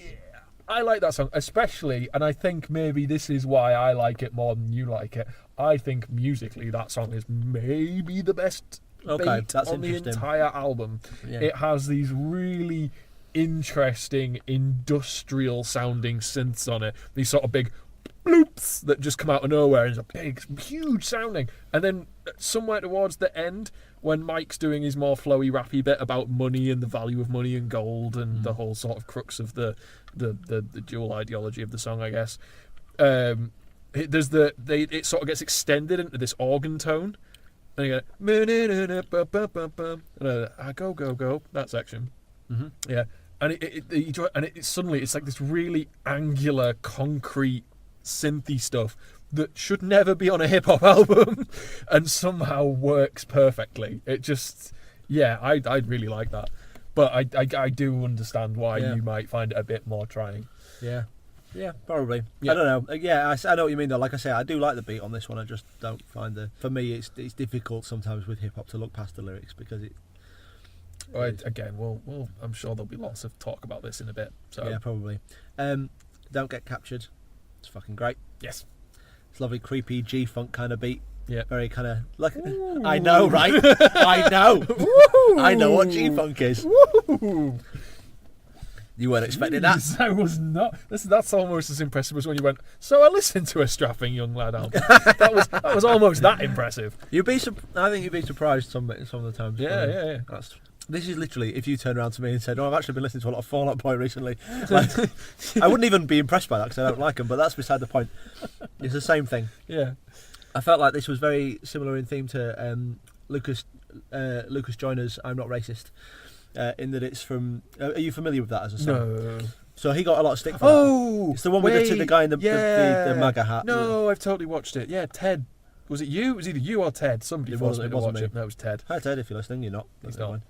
I like that song, especially, and I think maybe this is why I like it more than you like it. I think musically that song is maybe the best beat that's on the interesting. entire album. Yeah. It has these really interesting industrial sounding synths on it. These sort of big bloops that just come out of nowhere, and it's a big, huge sounding. And then somewhere towards the end, when Mike's doing his more flowy, rappy bit about money and the value of money and gold and the whole sort of crux of the dual ideology of the song, I guess. It sort of gets extended into this organ tone, and you go go go go, that section. Mm-hmm. Yeah, and it suddenly it's like this really angular, concrete, synthy stuff that should never be on a hip hop album, and somehow works perfectly. It just, yeah, I really like that, but I do understand why you might find it a bit more trying. Yeah, probably. Yeah. I don't know. Yeah, I know what you mean though. Like I say, I do like the beat on this one. I just don't find for me, it's difficult sometimes with hip hop to look past the lyrics because it. Again, well, I'm sure there'll be lots of talk about this in a bit. So Yeah, probably. Don't Get Captured. It's fucking great. yes, It's lovely, creepy G-funk kind of beat. yeah. Very kind of like. I know, right? I know. I know what G-funk is. You weren't expecting that. Jeez, I was not. That's almost as impressive as when you went. So I listened to a strapping young lad album. that was almost that impressive. I think you'd be surprised some of the times. Yeah. This is literally if you turned around to me and said, "Oh, I've actually been listening to a lot of Fall Out Boy recently." Like, I wouldn't even be impressed by that because I don't like them. But that's beside the point. It's the same thing. Yeah. I felt like this was very similar in theme to Lucas Joyner's "I'm Not Racist." In that it's from. Are you familiar with that as a song? No. So he got a lot of stick for that. It's the one with the guy in the MAGA hat. No, I've totally watched it. Yeah, Ted. Was it you? It was either you or Ted. Somebody forced me to watch it. No, it was Ted. Hi Ted, if you're listening, you're not. He's That's not. fine.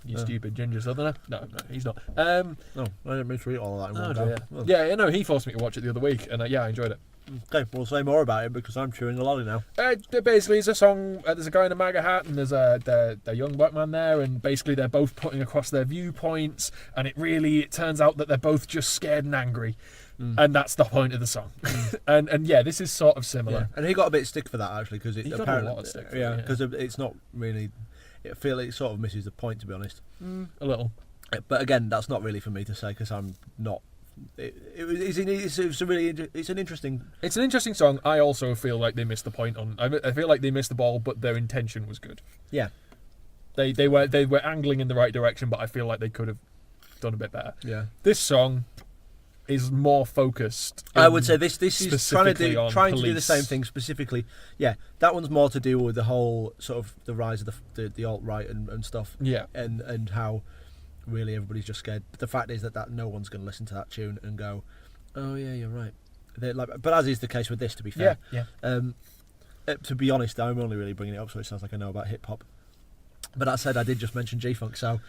You stupid ginger southerner. No, he's not. No, I didn't mean to read all of that in one go. Oh. Yeah, no, he forced me to watch it the other week, and I enjoyed it. Okay, we'll say more about it because I'm chewing a lolly now. Basically, it's a song. There's a guy in a MAGA hat, and there's the young black man there, and basically they're both putting across their viewpoints, and it turns out that they're both just scared and angry, and that's the point of the song. and yeah, this is sort of similar. Yeah. And he got a bit of stick for that actually because He got a lot of stick for it, because it's not really. I feel it sort of misses the point, to be honest. A little. But again, that's not really for me to say because I'm not. It's an interesting. It's an interesting song. I also feel like they missed the point on. I feel like they missed the ball, but their intention was good. Yeah. They were angling in the right direction, but I feel like they could have done a bit better. Yeah. This song is more focused. I would say this is trying to do the same thing specifically. Yeah, that one's more to do with the whole sort of the rise of the alt-right and stuff. Yeah. And how really everybody's just scared. But the fact is that no one's going to listen to that tune and go, "Oh yeah, you're right." But as is the case with this, to be fair. Yeah. To be honest, I'm only really bringing it up so it sounds like I know about hip hop. But that said, I did just mention G-Funk, so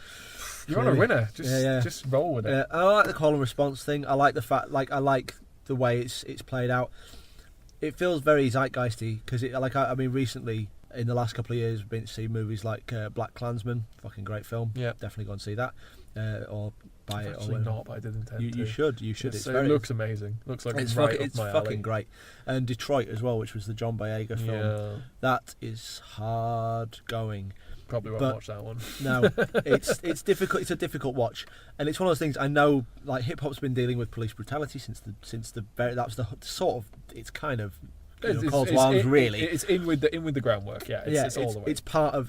you're on a winner. Just roll with it. I like the call and response thing. I like the fact, I like the way it's played out. It feels very zeitgeisty because I mean, recently in the last couple of years, we've been to see movies like Black Klansman, fucking great film. Yeah, definitely go and see that. Or buy it. Actually, not, but I did intend to. You should. It looks amazing. Looks like it's fucking great. And Detroit as well, which was the John Boyega film. Yeah. That is hard going. Probably won't watch that one. No, it's difficult. It's a difficult watch, and it's one of those things. I know, like hip hop's been dealing with police brutality since the very. That was the sort of. It's kind of. Call to arms, really. It's in with the groundwork. Yeah, it's all the way. It's part of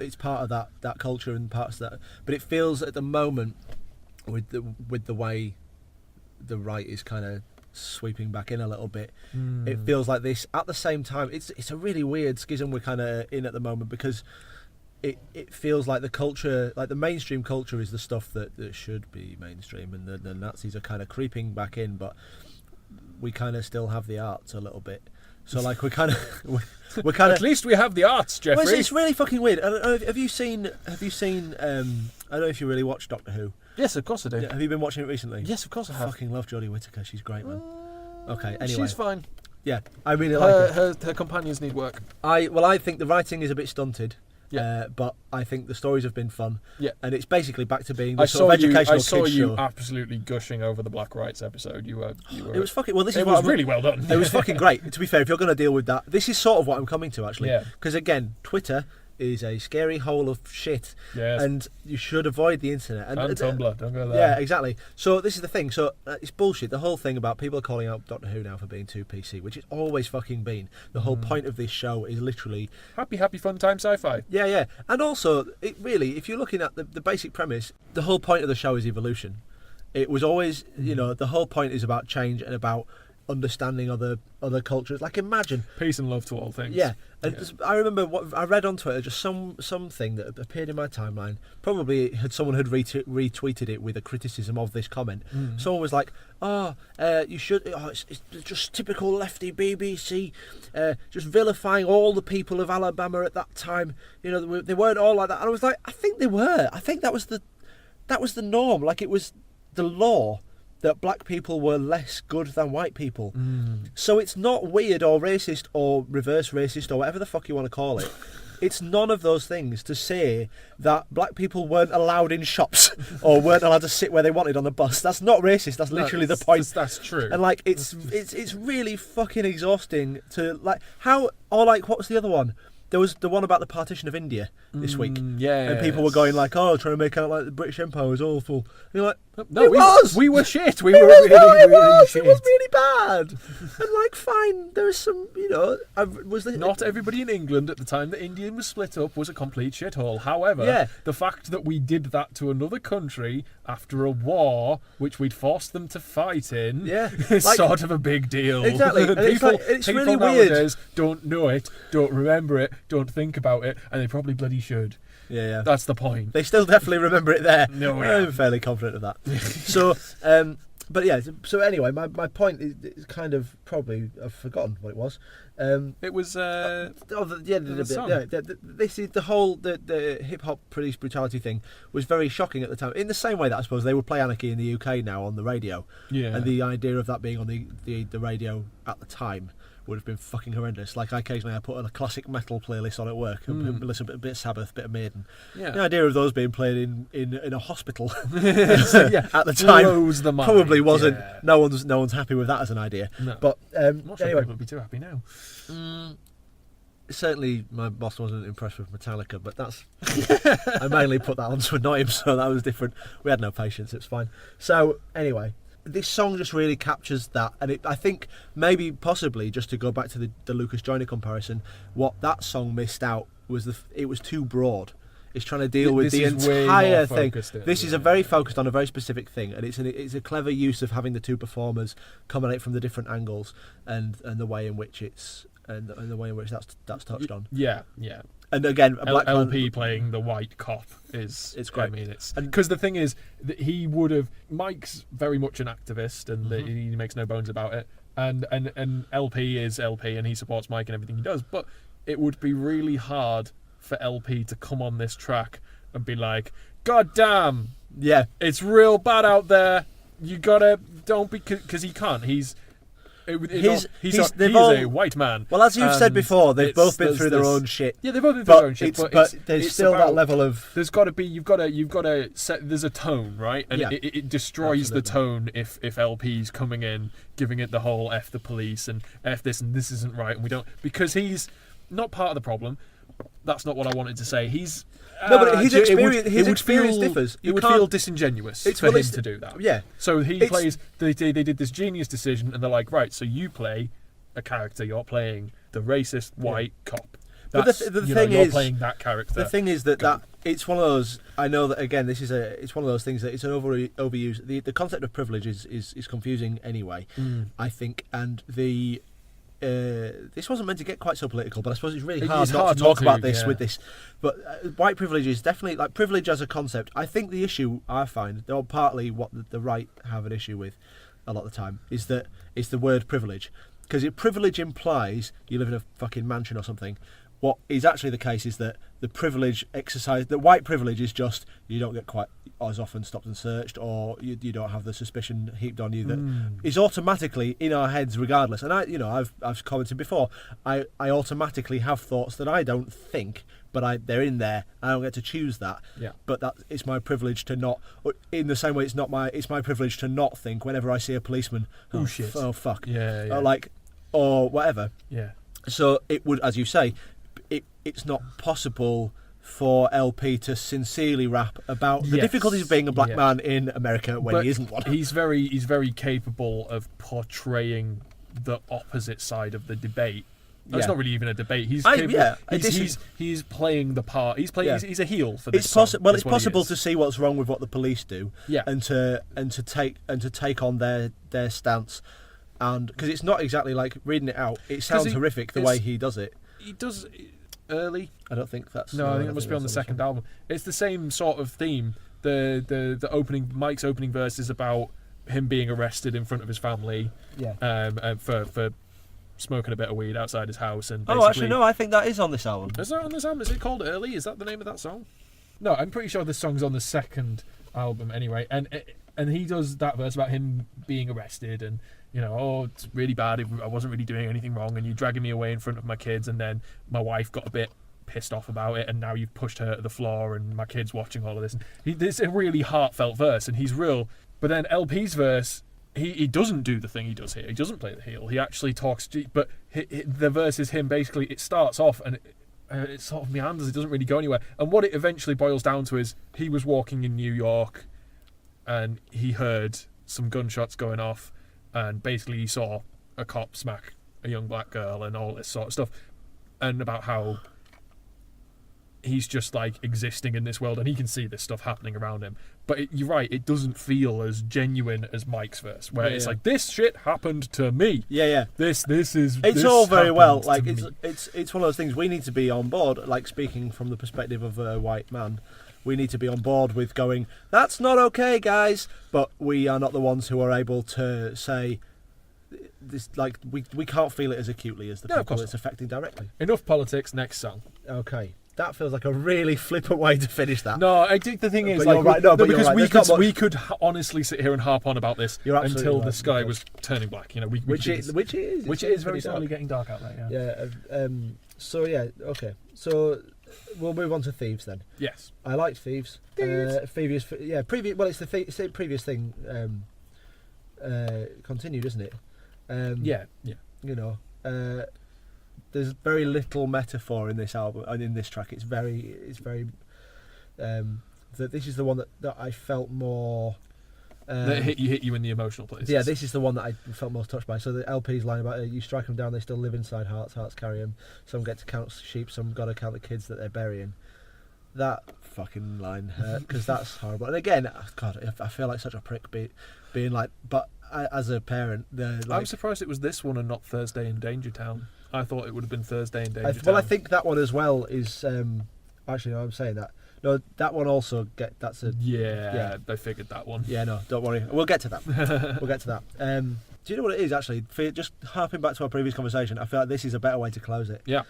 that culture and parts of that. But it feels at the moment with the way the right is kind of sweeping back in a little bit. It feels like this. At the same time, it's a really weird schism we're kind of in at the moment because. It feels like the culture, like the mainstream culture, is the stuff that should be mainstream, and the Nazis are kind of creeping back in, but we kind of still have the arts a little bit. So like we're kind of at least we have the arts, Jeffrey. Well, it's really fucking weird. Have you seen? I don't know if you really watch Doctor Who. Yes, of course I do. Yeah, have you been watching it recently? Yes, of course I I have. fucking love Jodie Whittaker. She's great, man. Okay, anyway. She's fine. Yeah, I really like it. Her companions need work. I think the writing is a bit stunted. Yeah. But I think the stories have been fun. Yeah. And it's basically back to being I the sort of educational I saw kids you show. absolutely gushing over the Black Rights episode. You were. It was fucking. Well, this It was was really well done. It was fucking great. To be fair, if you're going to deal with that, this is sort of what I'm coming to actually. Yeah. Because again, Twitter is a scary hole of shit. Yes. And you should avoid the internet. And Tumblr, don't go there. Yeah, exactly. So this is the thing. So it's bullshit. The whole thing about people are calling out Doctor Who now for being too PC, which it's always fucking been. The whole point of this show is literally Happy fun time sci-fi. yeah. And also, it really, if you're looking at the basic premise, the whole point of the show is evolution. It was always, the whole point is about change and about understanding other cultures. Like, imagine. Peace and love to all things. Yeah. And I remember what I read on Twitter, just something that appeared in my timeline. Probably someone had retweeted it with a criticism of this comment. Someone was like, you should. It's just typical lefty BBC, just vilifying all the people of Alabama at that time. They weren't all like that. And I was like, I think they were. I think that was the norm. Like, it was the law that black people were less good than white people. So it's not weird or racist or reverse racist or whatever the fuck you want to call it. It's none of those things to say that black people weren't allowed in shops or weren't allowed to sit where they wanted on the bus. That's not racist. That's literally the point. That's true. And like, it's really fucking exhausting to like what was the other one? There was the one about the partition of India this week. And people were going like, trying to make out like the British Empire was awful. And you're like, no, we were shit. We were really shit. It was really bad. And like, fine, there was some, Not everybody in England at the time that India was split up was a complete shithole. However, the fact that we did that to another country after a war which we'd forced them to fight in is sort of a big deal. Exactly. And people it's people really weird. nowadays don't know it, don't remember it, don't think about it, and they probably bloody should. Yeah. That's the point. They still definitely remember it there. No, I'm fairly confident of that. So, but yeah. So anyway, my point is kind of probably I've forgotten what it was. It was this is the whole the hip hop police brutality thing was very shocking at the time. In the same way that I suppose they would play Anarchy in the UK now on the radio. Yeah. And the idea of that being on the radio at the time would have been fucking horrendous. Like, occasionally I put on a classic metal playlist on at work and listen to a bit of Sabbath, a bit of Maiden. Yeah. The idea of those being played in a hospital at the time blows the mind. probably wasn't. Yeah. No one's happy with that as an idea. No. But I'm not sure anyway, people would be too happy now. certainly my boss wasn't impressed with Metallica, but that's I mainly put that on to annoy him, so that was different. We had no patience, it's fine. So anyway, this song just really captures that, and I think maybe possibly just to go back to the Lucas Joyner comparison, what that song missed out was it was too broad. It's trying to deal with the entire thing. This is a very focused on a very specific thing, and it's a clever use of having the two performers come at it from the different angles and the way in which it's and the way in which that's touched on. Yeah. And again, a black LP playing the white cop it's great. I mean, it's because the thing is that he would have. Mike's very much an activist, and he makes no bones about it. And LP is LP, and he supports Mike and everything he does. But it would be really hard for LP to come on this track and be like, "God damn, yeah, it's real bad out there. You gotta don't be," because he can't. He's a white man. Well, as you've said before, they've both been through their own shit. Yeah, they've both been through their own shit. But there's still that level of. There's got to be. You've got to set. There's a tone, right? And it destroys the tone if LP's coming in, giving it the whole F the police and F this and this isn't right and we don't, because he's not part of the problem. That's not what I wanted to say. He's no, but his experience differs. It would feel disingenuous for him to do that. Yeah. So he plays. They did this genius decision, and they're like, right. So you play a character. You're playing the racist white cop. That's, but the thing is, you're playing that character. The thing is that it's one of those. I know that again. It's one of those things that it's an overused. The concept of privilege is confusing anyway. I think, and this wasn't meant to get quite so political, but I suppose it's really hard not to talk about this with this. But white privilege is definitely, like, privilege as a concept. I think the issue I find, or partly what the right have an issue with a lot of the time, is that it's the word privilege. Because privilege implies you live in a fucking mansion or something, What is actually the case is that the privilege exercise, the white privilege is just you don't get quite as often stopped and searched, or you don't have the suspicion heaped on you that is automatically in our heads regardless. And I've commented before, I automatically have thoughts that I don't think, but they're in there. I don't get to choose that. Yeah. But it's my privilege to not. In the same way, it's my privilege to not think whenever I see a policeman. Oh shit. Oh fuck. Yeah. Or whatever. Yeah. So it would, as you say, it's not possible for LP to sincerely rap about the difficulties of being a black man in America when he isn't one. He's very capable of portraying the opposite side of the debate. It's not really even a debate. He's playing the part. He's a heel for this. It's possible to see what's wrong with what the police do. Yeah. And to take on their stance, and because it's not exactly like reading it out. It sounds horrific the way he does it. He does early. I don't think that's. No, I think it must be on the second album. It's the same sort of theme. The opening Mike's opening verse is about him being arrested in front of his family. Yeah. For smoking a bit of weed outside his house and. Actually, no. I think that is on this album. Is that on this album? Is it called Early? Is that the name of that song? No, I'm pretty sure this song's on the second album anyway. And he does that verse about him being arrested and. It's really bad. I wasn't really doing anything wrong, and you're dragging me away in front of my kids, and then my wife got a bit pissed off about it, and now you've pushed her to the floor, and my kid's watching all of this. It's a really heartfelt verse, and he's real. But then LP's verse, he doesn't do the thing he does here. He doesn't play the heel. He actually talks, but the verse is him basically. It starts off, and it sort of meanders. It doesn't really go anywhere. And what it eventually boils down to is he was walking in New York, and he heard some gunshots going off. And basically he saw a cop smack a young black girl and all this sort of stuff. And about how he's just like existing in this world and he can see this stuff happening around him. But you're right, it doesn't feel as genuine as Mike's verse, where it's like, this shit happened to me. Yeah. This is. It's this all very well. Like it's it's one of those things we need to be on board. Like speaking from the perspective of a white man. We need to be on board with going, that's not okay, guys. But we are not the ones who are able to say this. Like we can't feel it as acutely as the people it's affecting directly. Enough politics. Next song. Okay, that feels like a really flippant way to finish that. No, I think the thing is, because we could honestly sit here and harp on about this until the sky was turning black. Which it is very slowly getting dark out there. Yeah. Okay. So. We'll move on to Thieves then. Yes, I liked Thieves. Previous. Well, it's the previous thing. Continued, isn't it? Yeah. There's very little metaphor in this album and in this track. It's very. That this is the one that I felt more. That hit you in the emotional places. Yeah, this is the one that I felt most touched by. So the LP's line about you strike them down, they still live inside hearts, hearts carry them. Some get to count sheep, some got to count the kids that they're burying. That fucking line hurt because that's horrible. And again, God, I feel like such a prick being like. But as a parent, I'm surprised it was this one and not Thursday in Danger Town. I thought it would have been Thursday in Danger Town. Well, I think that one as well is. Actually, no, I'm saying that. No, that one also that's a. Yeah, I figured that one. Yeah, no, don't worry. We'll get to that. Do you know what it is actually? Just harping back to our previous conversation, I feel like this is a better way to close it. Yeah.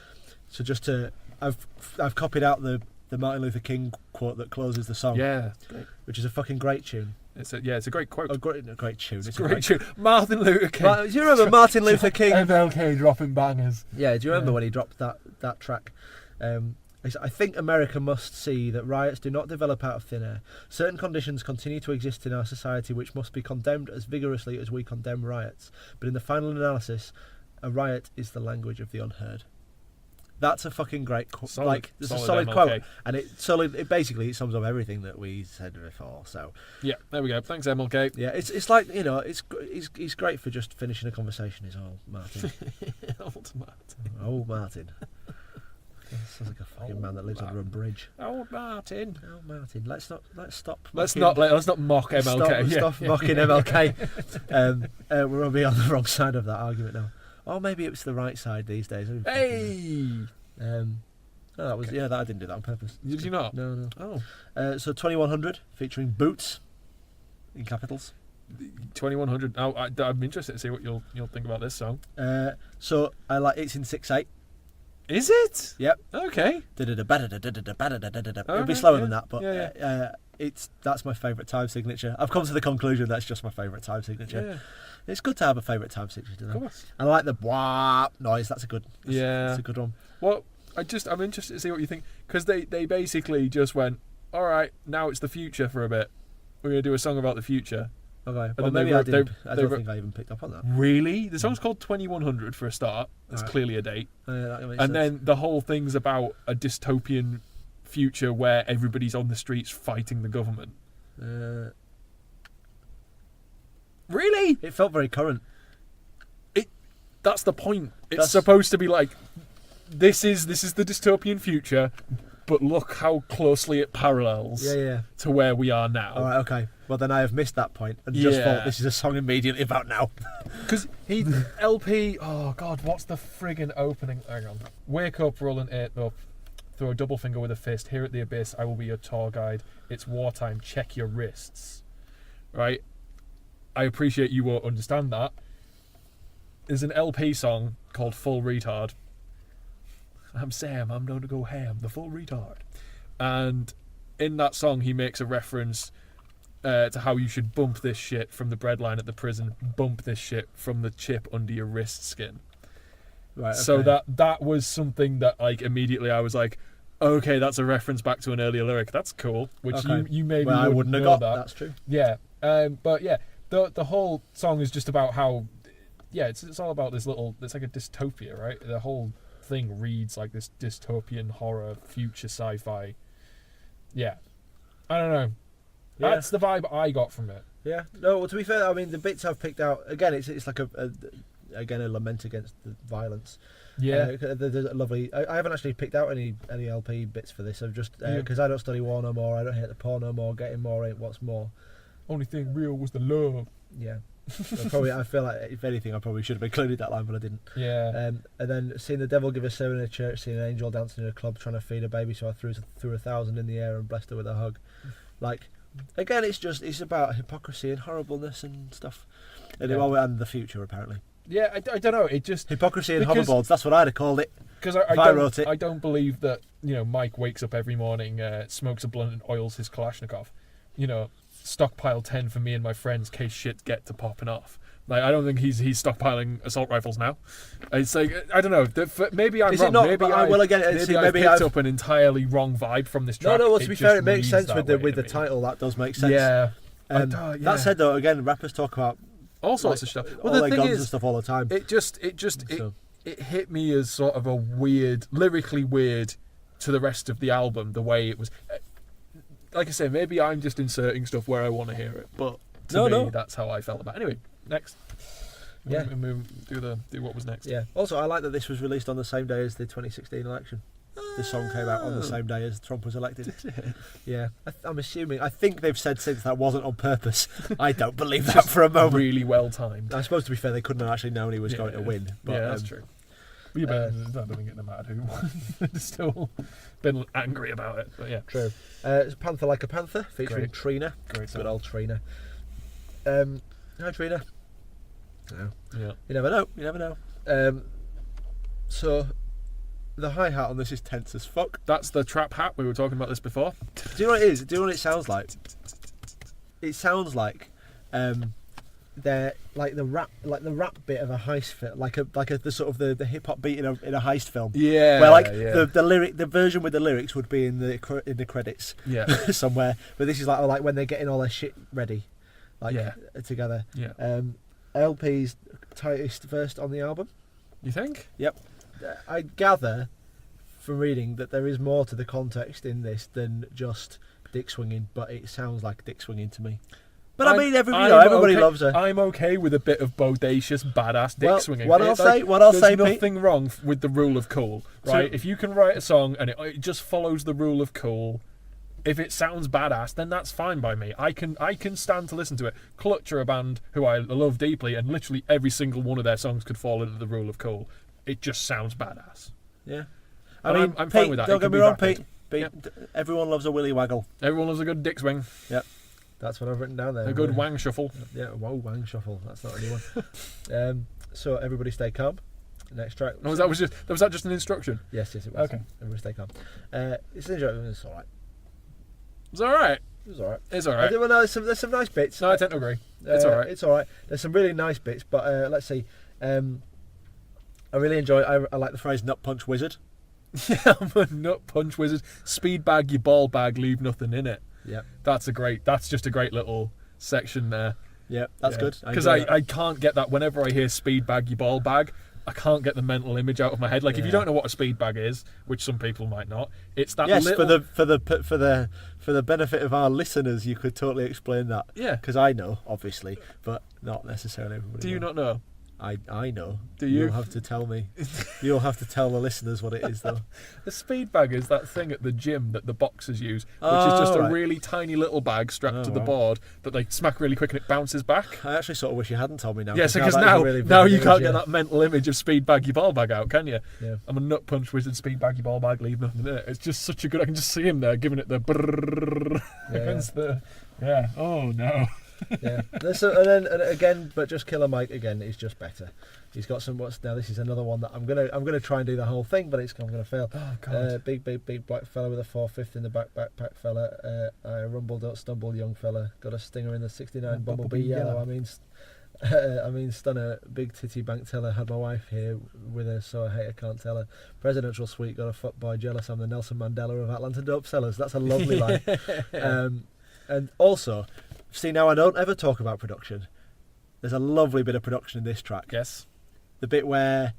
So I've copied out the Martin Luther King quote that closes the song. Yeah, it's great. Which is a fucking great tune. It's a great quote. A great tune. It's a great tune. Martin Luther King. Do you remember Martin Luther King? MLK dropping bangers. Yeah. Do you remember when he dropped that track? I think America must see that riots do not develop out of thin air. Certain conditions continue to exist in our society which must be condemned as vigorously as we condemn riots. But in the final analysis, a riot is the language of the unheard. That's a fucking great quote. It's a solid quote, and it basically sums up everything that we said before. So yeah, there we go. Thanks, MLK. Yeah, it's like he's great for just finishing a conversation. Is old Martin. Old Martin. Sounds like a fucking man that lives under a bridge. Old Martin. Let's stop. Let's not mock MLK. Stop mocking MLK. We're going to be on the wrong side of that argument now. Or maybe it was the right side these days. Hey. That was that. I didn't do that on purpose. Did you not? No. Oh. So 2100 featuring Boots in capitals. 2100. I'm interested to see what you'll think about this song. So I like it's in 6/8. Is it? Yep. Okay. It'll be slower than that, but that's my favourite time signature. I've come to the conclusion that's just my favourite time signature. Yeah. It's good to have a favourite time signature, Of course. I like the wah noise. That's a good one. Well, I'm interested to see what you think, because they basically just went, all right, now it's the future for a bit. We're going to do a song about the future. Okay. Well, Maybe I don't think I even picked up on that. Really? The song's called 2100 for a start. That's Right. clearly a date. That makes And sense. then the whole thing's about a dystopian future where everybody's on the streets fighting the government. Really? It felt very current. That's the point. It's supposed to be like, this is the dystopian future, but look how closely it parallels to where we are now. All right, okay. Well, then I have missed that point and just thought this is a song immediately about now. Because LP, oh God, what's the friggin' opening? Hang on. Wake up, rolling it up. Throw a double finger with a fist. Here at the abyss, I will be your tour guide. It's wartime. Check your wrists. Right? I appreciate you won't understand that. There's an LP song called Full Retard. I'm Sam, I'm known to go ham, the full retard. And in that song, he makes a reference to how you should bump this shit from the breadline at the prison, bump this shit from the chip under your wrist skin. Right. Okay. So that was something that, like, immediately I was like, okay, that's a reference back to an earlier lyric. That's cool. Which you maybe I wouldn't have know got that. That's true. Yeah. But yeah, the whole song is just about how, it's all about this little, it's like a dystopia, right? The whole thing reads like this dystopian horror future sci-fi. Yeah. I don't know. Yeah. That's the vibe I got from it. Yeah. No, well, to be fair, I mean, the bits I've picked out, again, it's like a lament against the violence. Yeah. There's a lovely... I haven't actually picked out any LP bits for this. I've just... Because I don't study war no more, I don't hate the poor no more, getting more ain't what's more. Only thing real was the love. Yeah. I feel like, if anything, I probably should have included that line, but I didn't. Yeah. And then seeing the devil give a sermon in a church, seeing an angel dancing in a club, trying to feed a baby, so I threw 1,000 in the air and blessed her with a hug. Like, again, it's about hypocrisy and horribleness and stuff. And the future, apparently. Yeah, I don't know. It just... Hypocrisy and hoverboards, that's what I'd have called it. Because I wrote it. I don't believe that, Mike wakes up every morning, smokes a blunt and oils his Kalashnikov. Stockpile 10 for me and my friends, case shit get to popping off. Like, I don't think he's stockpiling assault rifles now. It's like, I don't know. Maybe I'm wrong. Not, maybe I've picked up an entirely wrong vibe from this track. No, well, to be fair, it makes sense with the me. title. That does make sense. Yeah. That said, though, again, rappers talk about all sorts of stuff. Well, all the their thing guns is, and stuff all the time. It hit me as sort of a weird, lyrically weird to the rest of the album, the way it was. Like I say, maybe I'm just inserting stuff where I want to hear it, but to me, that's how I felt about it. Anyway, next. Yeah. Do what was next. Yeah. Also, I like that this was released on the same day as the 2016 election. This song came out on the same day as Trump was elected. Yeah. I'm assuming. I think they've said since that wasn't on purpose. I don't believe that for a moment. Really well timed. I suppose, to be fair, they couldn't have actually known he was going to win. But, that's true. I don't think it no matter who won. Still been angry about it, but yeah. True. It's Panther Like a Panther, featuring Trina. Great Good old Trina. Hi, Trina. No. Yeah. You never know. So, the hi-hat on this is tense as fuck. That's the trap hat. We were talking about this before. Do you know what it is? Do you know what it sounds like? It sounds like they're like the rap bit of a heist film, like the sort of the hip hop beat in a heist film. Yeah. Where the version with the lyrics would be in the credits. Yeah. Somewhere. But this is like when they're getting all their shit ready, together. Yeah. LP's tightest verse on the album. You think? Yep. I gather from reading that there is more to the context in this than just dick swinging, but it sounds like dick swinging to me. But everybody loves her. I'm okay with a bit of bodacious, badass dick swinging. I'll say, there's nothing wrong with the rule of cool, right? So, if you can write a song and it just follows the rule of cool, if it sounds badass, then that's fine by me. I can stand to listen to it. Clutch are a band who I love deeply, and literally every single one of their songs could fall into the rule of cool. It just sounds badass. Yeah. I'm fine with that. Don't get me wrong, Pete. Everyone loves a willy waggle. Everyone loves a good dick swing. Yep. That's what I've written down there. A good wang shuffle. Yeah, wang shuffle. That's not a new one. So everybody stay calm. next track. Oh, was that just an instruction? Yes, it was. Okay. Everybody stay calm. It's enjoyable. It's all right. It's all right. It was all right. It's all right. Well, no, there's some nice bits. No, I tend to agree. It's all right. It's all right. There's some really nice bits, but let's see. I really enjoy. I like the phrase "nut punch wizard." Yeah, I'm a nut punch wizard. Speed bag your ball bag, leave nothing in it. Yeah, that's just a great little section there. Yeah, that's good. Because I can't get that whenever I hear speed bag your ball bag. I can't get the mental image out of my head. Like if you don't know what a speed bag is, which some people might not, it's that. Yes, little... for the benefit of our listeners, you could totally explain that. Yeah, because I know, obviously, but not necessarily everybody. Do you not know? I know. Do you? You'll have to tell me. You'll have to tell the listeners what it is, though. A speed bag is that thing at the gym that the boxers use, which is just a really tiny little bag strapped to the board that they smack really quick and it bounces back. I actually sort of wish you hadn't told me now. Yes, because now you can't get that mental image of speed bag your ball bag out, can you? Yeah. I'm a nut punch wizard, speed bag your ball bag, leave nothing in it. It's just such a good. I can just see him there giving it the brrrr against the. Yeah. Oh no. Yeah. And again, but just Killer Mike again is just better. He's got some. Now this is another one that I'm gonna try and do the whole thing, but I'm gonna fail. Oh God. Big black fella with a 4/5 in the backpack fella. I rumble don't stumble young fella. Got a stinger in the 69 Bumblebee yellow. I mean stunner. Big titty bank teller. Had my wife here with her, so I hate her, can't tell her. Presidential suite. Got a fuck boy jealous. I'm the Nelson Mandela of Atlanta dope sellers. That's a lovely line. And also, see, now I don't ever talk about production. There's a lovely bit of production in this track. Yes. The bit where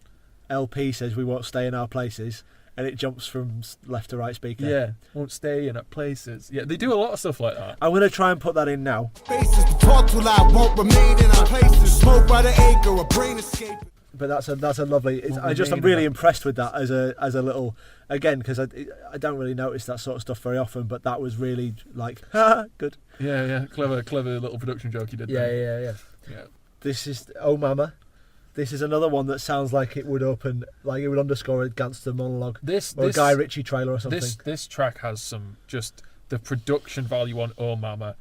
LP says we won't stay in our places, and it jumps from left to right speaker. Yeah, won't stay in our places. Yeah, they do a lot of stuff like that. I'm going to try and put that in now. Faces to talk too loud won't remain in our places. Smoke by the acre, a brain escape. But that's a lovely. I'm really impressed with that as a little. Again, because I don't really notice that sort of stuff very often, but that was really like good. Yeah, clever little production joke you did there. Yeah. This is Oh Mama. This is another one that sounds like it would underscore a gangster monologue or a Guy Ritchie trailer or something. This track has some just the production value on Oh Mama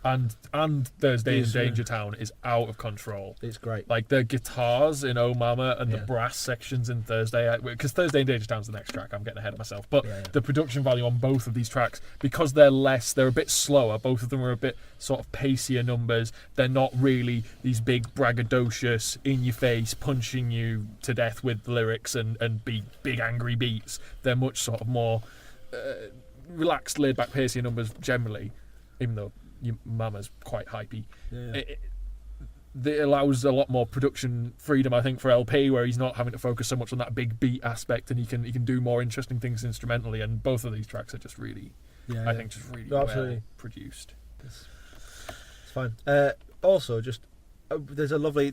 and Thursday in Danger Town is out of control. It's great. Like the guitars in Oh Mama and the brass sections in Thursday, because Thursday in Danger Town's the next track. I'm getting ahead of myself, but the production value on both of these tracks, because they're a bit slower. Both of them are a bit sort of pacier numbers. They're not really these big braggadocious, in your face, punching you to death with lyrics and big angry beats. They're much sort of more relaxed, laid back, pacier numbers generally, even though your Mama's quite hypey. Yeah. It allows a lot more production freedom, I think, for LP, where he's not having to focus so much on that big beat aspect, and he can do more interesting things instrumentally. And both of these tracks are just really, I think, just really well produced. It's fine. Also, just there's a lovely.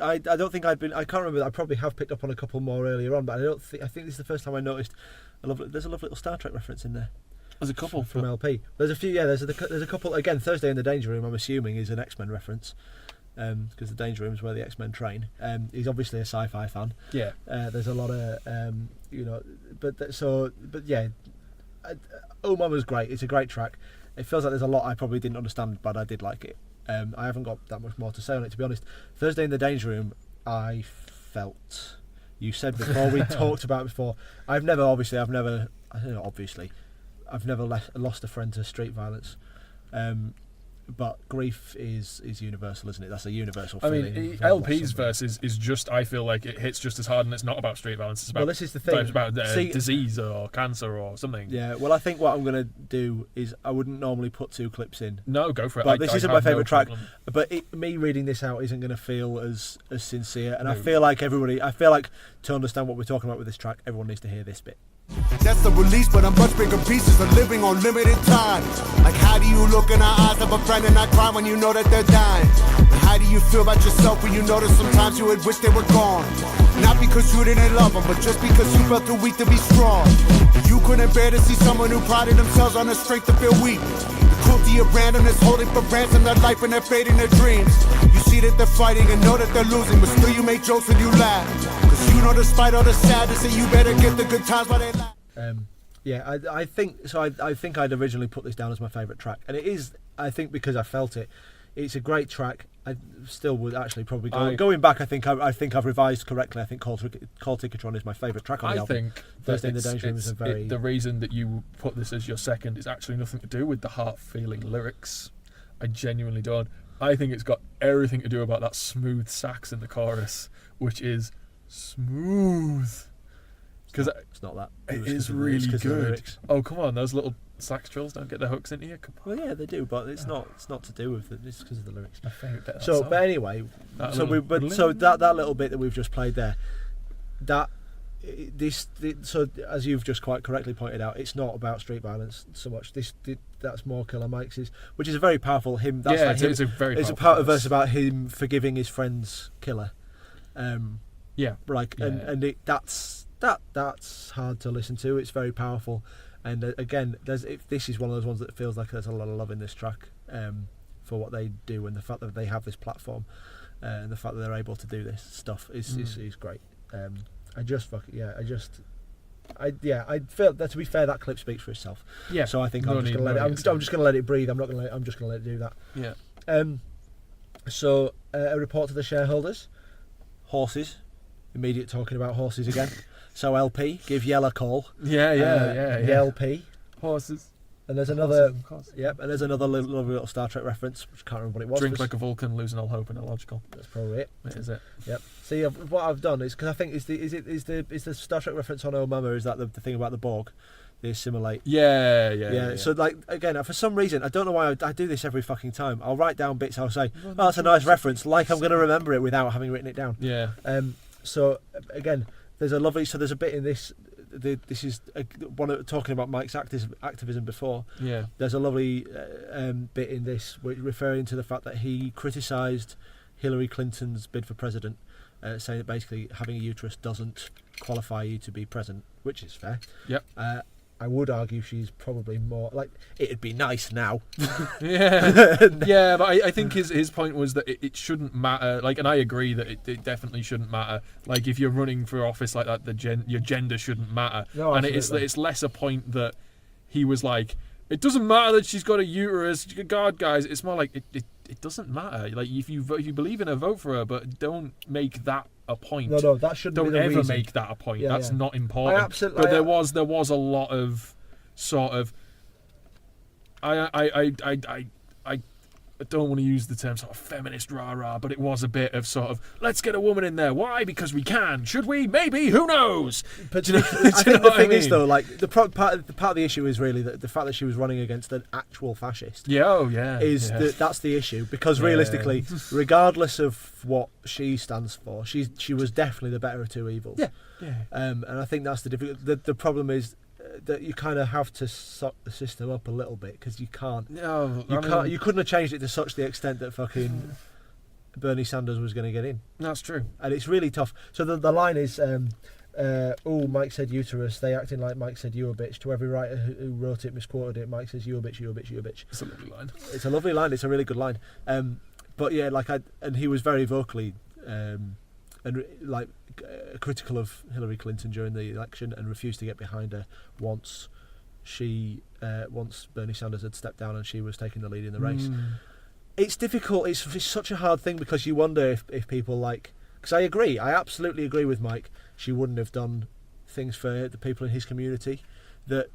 I don't think I can't remember. I probably have picked up on a couple more earlier on, but I think this is the first time I noticed there's a lovely little Star Trek reference in there. There's a couple from LP. There's a few. Yeah, there's a couple. Again, Thursday in the Danger Room, I'm assuming, is an X-Men reference, because the Danger Room is where the X-Men train. He's obviously a sci-fi fan. Yeah. There's a lot of but yeah. Oh Mama's great. It's a great track. It feels like there's a lot I probably didn't understand, but I did like it. I haven't got that much more to say on it, to be honest. Thursday in the Danger Room, I felt. You said before, we talked about it before. I've never lost a friend to street violence, but grief is universal, isn't it? That's a universal feeling. I mean, LP's verse is just, I feel like it hits just as hard, and it's not about street violence. It's about, this is the thing. It's about disease or cancer or something. Yeah, well, I think what I'm going to do is, I wouldn't normally put two clips in. No, go for it. But this isn't my favourite track. But me reading this out isn't going to feel as sincere, and I feel like to understand what we're talking about with this track, everyone needs to hear this bit. That's the release, but I'm much bigger pieces of living on limited time. Like, how do you look in the eyes of a friend and not cry when you know that they're dying? And how do you feel about yourself when you notice sometimes you would wish they were gone? Not because you didn't love them, but just because you felt too weak to be strong. You couldn't bear to see someone who prided themselves on their strength to feel weak. The cruelty of randomness, holding for ransom their life and their fate and their dreams. You see that they're fighting and know that they're losing, but still you make jokes and you laugh. Cause you know despite all the sadness that you better get the good times while they last. I think I'd originally put this down as my favourite track, and it is, I think, because I felt it. it's a great track. I still would actually probably going back. I think I've revised correctly. I think Call Ticketron is my favourite track on the album. I think Thursday in the Danger Room is the reason that you put this as your second is actually nothing to do with the heart-feeling lyrics. I genuinely don't. I think it's got everything to do about that smooth sax in the chorus, which is smooth. Because it's not that. It is really good. Oh, come on, those little sax trills don't get their hooks into you. Come on. Well, yeah, they do, but it's not to do with it. It's because of the lyrics. My favourite bit of that so, song. but anyway, that little bit that we've just played there, so as you've just quite correctly pointed out, it's not about street violence so much. That's more Killer Mike's, which is a very powerful hymn. That's like it's a very. It's a part of verse about him forgiving his friend's killer. And that's hard to listen to. It's very powerful, and again, this is one of those ones that feels like there's a lot of love in this track for what they do, and the fact that they have this platform, and the fact that they're able to do this stuff is great. I feel that, to be fair, that clip speaks for itself. Yeah. So I think I'm just going to let it breathe. I'm just going to let it do that. Yeah. So a report to the shareholders. Horses. Immediate talking about horses again. So LP, give Yell a call. Yeah. LP. Horses. And there's another. Yep. And there's another little Star Trek reference, which I can't remember what it was. Drink like a Vulcan, losing all hope and illogical. That's probably it. It is it. Yep. See, what I've done is, because I think is the Star Trek reference on Oh Mama, is that the thing about the Borg? They assimilate. Yeah. So like again, for some reason, I don't know why I do this every fucking time. I'll write down bits. I'll say, "Oh, that's a nice reference," like I'm going to remember it without having written it down. Yeah. So again, there's a bit in this. This is talking about Mike's activism before. Yeah. There's a lovely bit in this referring to the fact that he criticised Hillary Clinton's bid for president, saying that basically having a uterus doesn't qualify you to be president, which is fair. Yep. I would argue she's probably more like, it'd be nice now. Yeah, but I think his point was that it shouldn't matter. Like, and I agree that it definitely shouldn't matter. Like, if you're running for office like that, your gender shouldn't matter. No, and it's less a point that he was like, it doesn't matter that she's got a uterus. God, guys, it's more like it doesn't matter. Like, if you believe in her, vote for her, but don't make that a point. No, that shouldn't. Don't be the ever reason. make that a point. Yeah, That's yeah. not important. But there was a lot of sort of. I don't want to use the term sort of feminist rah-rah, but it was a bit of sort of, let's get a woman in there. Why? Because we can. Should we? Maybe. Who knows? But I think the thing is, though, like part of the issue is really the fact that she was running against an actual fascist. Yeah. That's the issue, because realistically, regardless of what she stands for, she was definitely the better of two evils. Yeah. And I think that's the difficulty. The problem is that you kind of have to suck the system up a little bit, because you can't. No, You couldn't have changed it to such the extent that fucking Bernie Sanders was going to get in. That's true. And it's really tough. So the line is, Mike said uterus. They acting like Mike said you a bitch. To every writer who wrote it misquoted it. Mike says you a bitch, you a bitch, you a bitch. It's a lovely line. It's a lovely line. It's a really good line. But yeah, and he was very vocally critical of Hillary Clinton during the election, and refused to get behind her once Bernie Sanders had stepped down and she was taking the lead in the race. It's difficult. It's such a hard thing, because you wonder if people because I absolutely agree with Mike. She wouldn't have done things for the people in his community that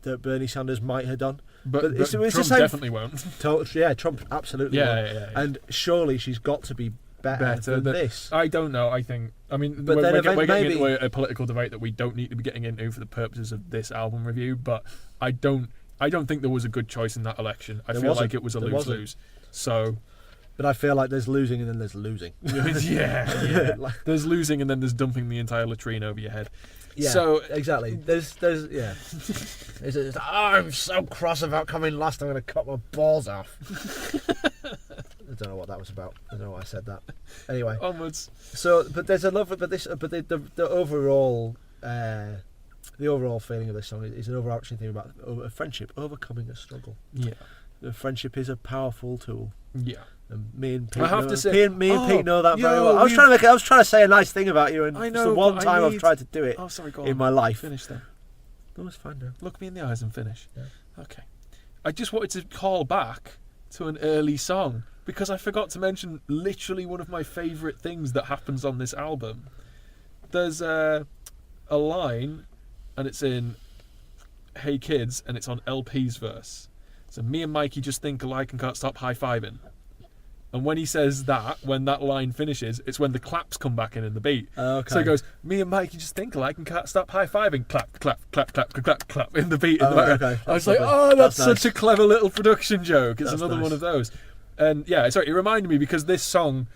Bernie Sanders might have done. But it's Trump the same. definitely won't. Yeah, Trump absolutely won't. Yeah. And surely she's got to be better than this. I don't know. I think. I mean, but we're getting into a political debate that we don't need to be getting into for the purposes of this album review. But I don't think there was a good choice in that election. I feel like it was a lose-lose. So. But I feel like there's losing and then there's losing. Yeah. There's losing and then there's dumping the entire latrine over your head. Yeah, so exactly. There's I'm so cross about coming last. I'm going to cut my balls off. I don't know what that was about. I don't know why I said that. Anyway, onwards. So, but there's a love, but the overall feeling of this song is an overarching thing about a friendship overcoming a struggle. Yeah, the friendship is a powerful tool. Yeah. And me and Pete, Pete know that very well. I was trying to say a nice thing about you, and it's the one time I've tried to do it in my life. Finish then. No, it's fine now. Look me in the eyes and finish. Yeah. Okay. I just wanted to call back to an early song because I forgot to mention literally one of my favourite things that happens on this album. There's a line, and it's in Hey Kids, and it's on LP's verse. So me and Mikey just think alike and can't stop high-fiving. And when he says that, when that line finishes, it's when the claps come back in the beat. Okay. So he goes, me and Mikey just think alike and can't stop high-fiving. Clap, clap, clap, clap, clap, clap, clap, in the beat in the background. Okay. I was like, oh, that's nice. such a clever little production joke. It's That's another nice. one of those. And yeah, sorry, it reminded me because this song,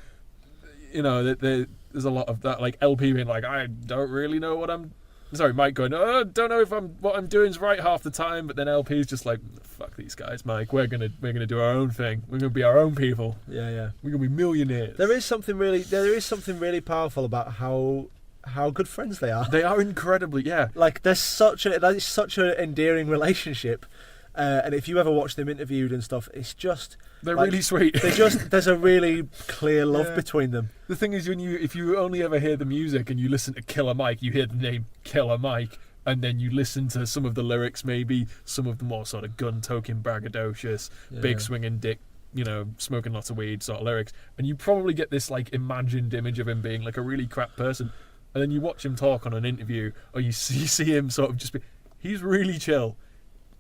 you know, there's a lot of that, like LP being like, I don't really know what I'm... Sorry, Mike going, oh, don't know if what I'm doing is right half the time, but then LP's just like, fuck these guys, Mike. We're gonna do our own thing. We're gonna be our own people. Yeah. We're gonna be millionaires. There is something really powerful about how good friends they are. They are incredibly, yeah. Like that is such an endearing relationship. And if you ever watch them interviewed and stuff, it's just They're like, really sweet. there's a really clear love Yeah. between them. The thing is, if you only ever hear the music and you listen to Killer Mike, you hear the name Killer Mike, and then you listen to some of the lyrics, maybe some of the more sort of gun-toking, braggadocious, big swinging dick, you know, smoking lots of weed sort of lyrics, and you probably get this like imagined image of him being like a really crap person, and then you watch him talk on an interview, or you see him sort of just be, he's really chill.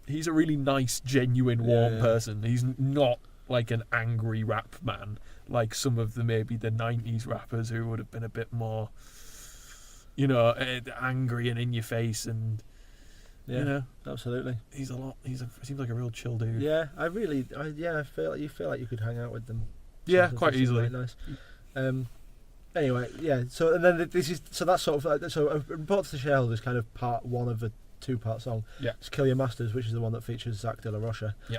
He's a really nice, genuine, warm person. He's not like an angry rap man like some of the 90s rappers who would have been a bit more, you know, angry and in your face, and you know, absolutely. he seems like a real chill dude. Yeah, I feel like you could hang out with them. Yeah, Sometimes quite they seem easily. very nice. Anyway, yeah. So and then that's sort of so Report to the Shareholders kind of part one of a 2-part song. Yeah. It's Kill Your Masters, which is the one that features Zach De La Rocha. Yeah.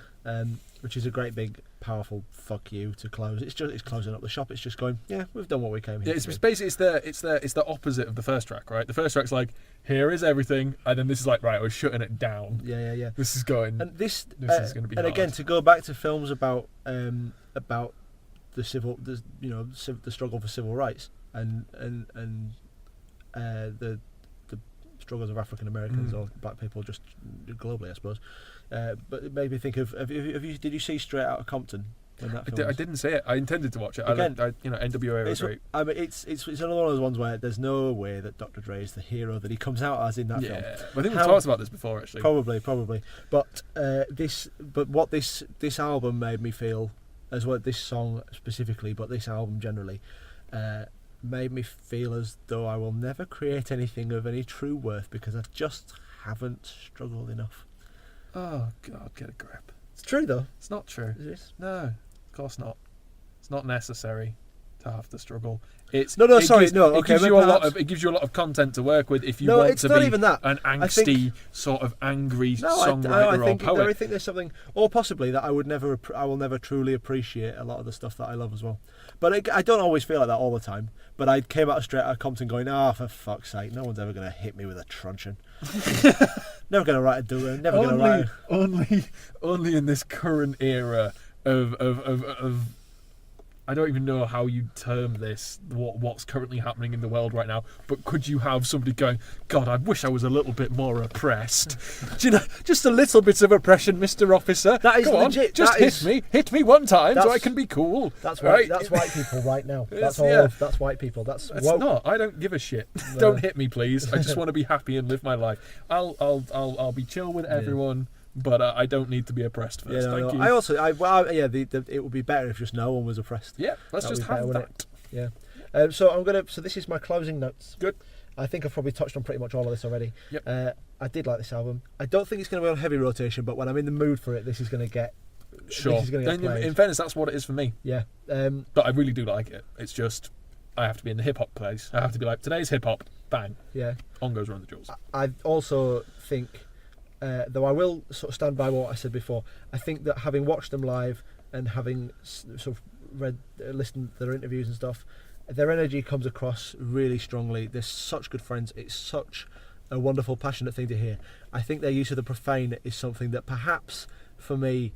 Which is a great big powerful fuck you to close. It's closing up the shop. It's just going, yeah, we've done what we came here. Yeah, it's basically it's the opposite of the first track, right? The first track's like, here is everything, and then this is like, right, we're shutting it down. Yeah. This is going. And this is going to be. And hard. again, to go back to films about the the struggle for civil rights and the struggles of African Americans or black people just globally, I suppose. But it made me think of did you see Straight Outta Compton? When that film I didn't see it. I intended to watch it. Again, NWA was great. I mean, it's another one of those ones where there's no way that Dr. Dre is the hero that he comes out as in that film. Yeah, I think we've talked about this before, actually. Probably. But what this album made me feel, as well, this song specifically, but this album generally, made me feel as though I will never create anything of any true worth because I just haven't struggled enough. Oh God, get a grip. It's true though. It's not true. It is. No, of course not. It's not necessary to have to struggle. It gives you it gives you a lot of content to work with if you want to be even that. an angsty sort of angry songwriter I think, or poet. I think there's something, or possibly that I will never truly appreciate a lot of the stuff that I love as well. But I don't always feel like that all the time. But I came out straight out of Compton going, for fuck's sake, no one's ever going to hit me with a truncheon. Never going to write a do. Never going to write. Only in this current era of I don't even know how you term this, what's currently happening in the world right now, but could you have somebody going, God, I wish I was a little bit more oppressed. Do you know, just a little bit of oppression, Mr. Officer. That is Go legit. On, just hit me one time so I can be cool. That's right. That's white people right now. That's That's white people. That's not. I don't give a shit. No. Don't hit me, please. I just want to be happy and live my life. I'll be chill with everyone. But I don't need to be oppressed first. Thank you. I also, it would be better if just no one was oppressed. Yeah, let's just have that. Yeah. So this is my closing notes. Good. I think I've probably touched on pretty much all of this already. Yep. I did like this album. I don't think it's going to be on heavy rotation, but when I'm in the mood for it, this is going to get. Sure. This is going to get played. In fairness, that's what it is for me. Yeah. But I really do like it. It's just I have to be in the hip hop place. I have to be like, today's hip hop. Bang. Yeah. On goes Run the Jewels. I also think. Though I will sort of stand by what I said before, I think that having watched them live and having sort of listened to their interviews and stuff, their energy comes across really strongly. They're such good friends. It's such a wonderful, passionate thing to hear. I think their use of the profane is something that perhaps, for me,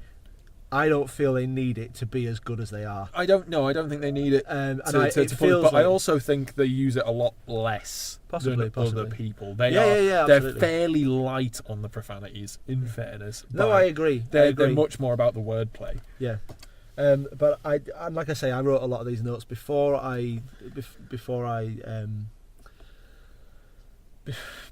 I don't feel they need it to be as good as they are. I don't know. I don't think they need it but I also think they use it a lot less than other people. They're fairly light on the profanities, in fairness. No, I agree. They're much more about the wordplay. Yeah. But and like I say, I wrote a lot of these notes before I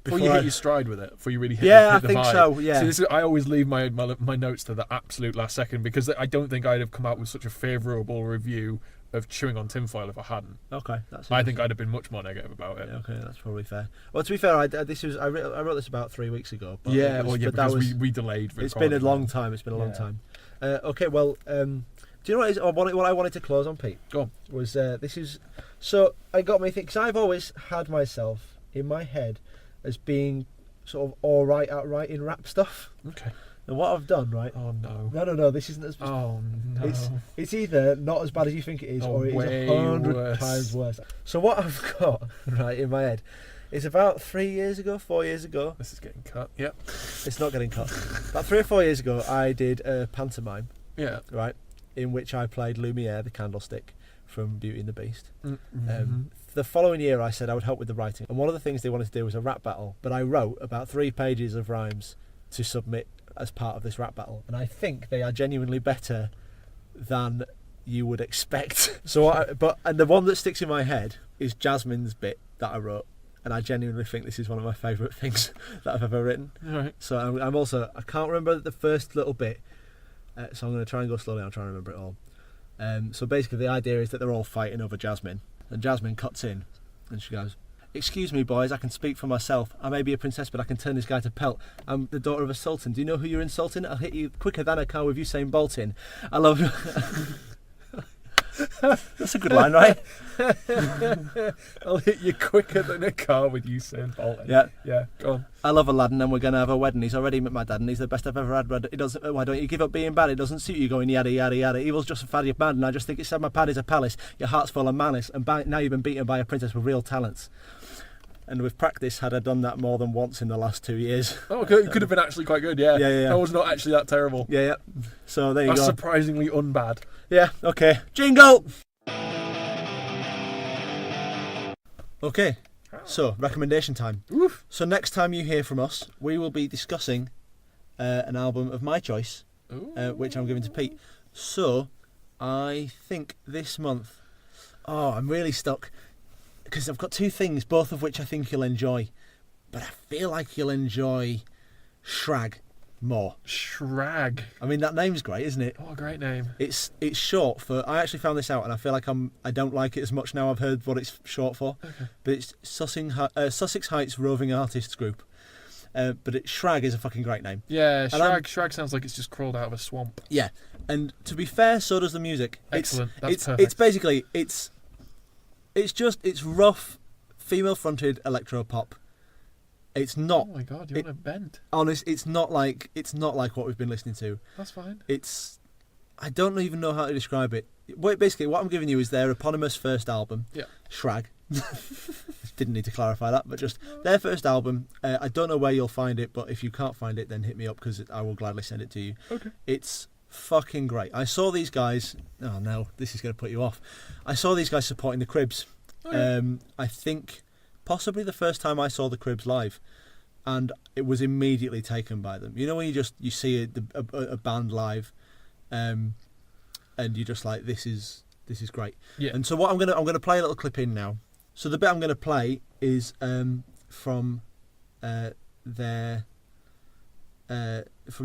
Before you hit your stride with it, before you really hit I the think vibe. so. Yeah. See, I always leave my notes to the absolute last second because I don't think I'd have come out with such a favourable review of Chewing on Tinfoil if I hadn't. Okay, that's. I think I'd have been much more negative about it. Okay, that's probably fair. Well, to be fair, I wrote this about 3 weeks ago. But because we delayed. It's been a long time. It's been a long time. Okay, well, do you know what I wanted to close on, Pete? Go on. Was this is so I got me thinking. 'Cause I've always had myself in my head as being sort of all right at writing rap stuff. Okay. And what I've done, right? Oh no. No. This isn't as. Oh no. It's either not as bad as you think it is, or it is way 100 times worse. So what I've got right in my head is about 4 years ago. This is getting cut. Yep. It's not getting cut. About 3 or 4 years ago, I did a pantomime. Yeah. Right, in which I played Lumiere, the candlestick from Beauty and the Beast. Mm-hmm. The following year, I said I would help with the writing, and one of the things they wanted to do was a rap battle. But I wrote about 3 pages of rhymes to submit as part of this rap battle, and I think they are genuinely better than you would expect. And the one that sticks in my head is Jasmine's bit that I wrote, and I genuinely think this is one of my favourite things that I've ever written. All right. So I'm also, I can't remember the first little bit, so I'm going to try and go slowly. I'll try and remember it all. So basically, the idea is that they're all fighting over Jasmine, and Jasmine cuts in, and she goes, "Excuse me, boys, I can speak for myself. I may be a princess, but I can turn this guy to pelt. I'm the daughter of a sultan. Do you know who you're insulting? I'll hit you quicker than a car with Usain Bolt in. I love..." That's a good line, right? I'll hit you quicker than a car with Usain Bolt. Yeah. Yeah, go on. "I love Aladdin and we're going to have a wedding. He's already met my dad and he's the best I've ever had. But why don't you give up being bad? It doesn't suit you going yada yada yada. Evil's just a fad you're mad and I just think it said my pad is a palace. Your heart's full of malice and now you've been beaten by a princess with real talents." And with practice, had I done that more than once in the last 2 years. Oh, it could have been actually quite good, yeah. Yeah. That was not actually that terrible. Yeah. So there you That's go. surprisingly unbad. Yeah, okay. Jingle! Okay, so recommendation time. Oof. So next time you hear from us, we will be discussing an album of my choice, which I'm giving to Pete. So I think this month, I'm really stuck because I've got 2 things, both of which I think you'll enjoy, but I feel like you'll enjoy Shrag more. Shrag. I mean, that name's great, isn't it? Oh, great name. It's short for. I actually found this out, and I feel like I don't like it as much now. I've heard what it's short for, but it's Sussex Heights Roving Artists Group. But Shrag is a fucking great name. Yeah, Shrag sounds like it's just crawled out of a swamp. Yeah, and to be fair, so does the music. Excellent. That's perfect. It's basically it's rough, female-fronted electro pop. It's not. Oh my god, you're on a bent. Honest, it's not like what we've been listening to. That's fine. I don't even know how to describe it. Basically, what I'm giving you is their eponymous first album. Yeah. Shrag. Didn't need to clarify that, but just their first album. I don't know where you'll find it, but if you can't find it, then hit me up because I will gladly send it to you. Okay. It's fucking great. I saw these guys. Oh no, this is going to put you off. I saw these guys supporting the Cribs. Oh, yeah. I think possibly the first time I saw the Cribs live, and it was immediately taken by them. You know when you see a band live, and you're just like, this is great. Yeah. And so what I'm gonna play a little clip in now. So the bit I'm gonna play is from the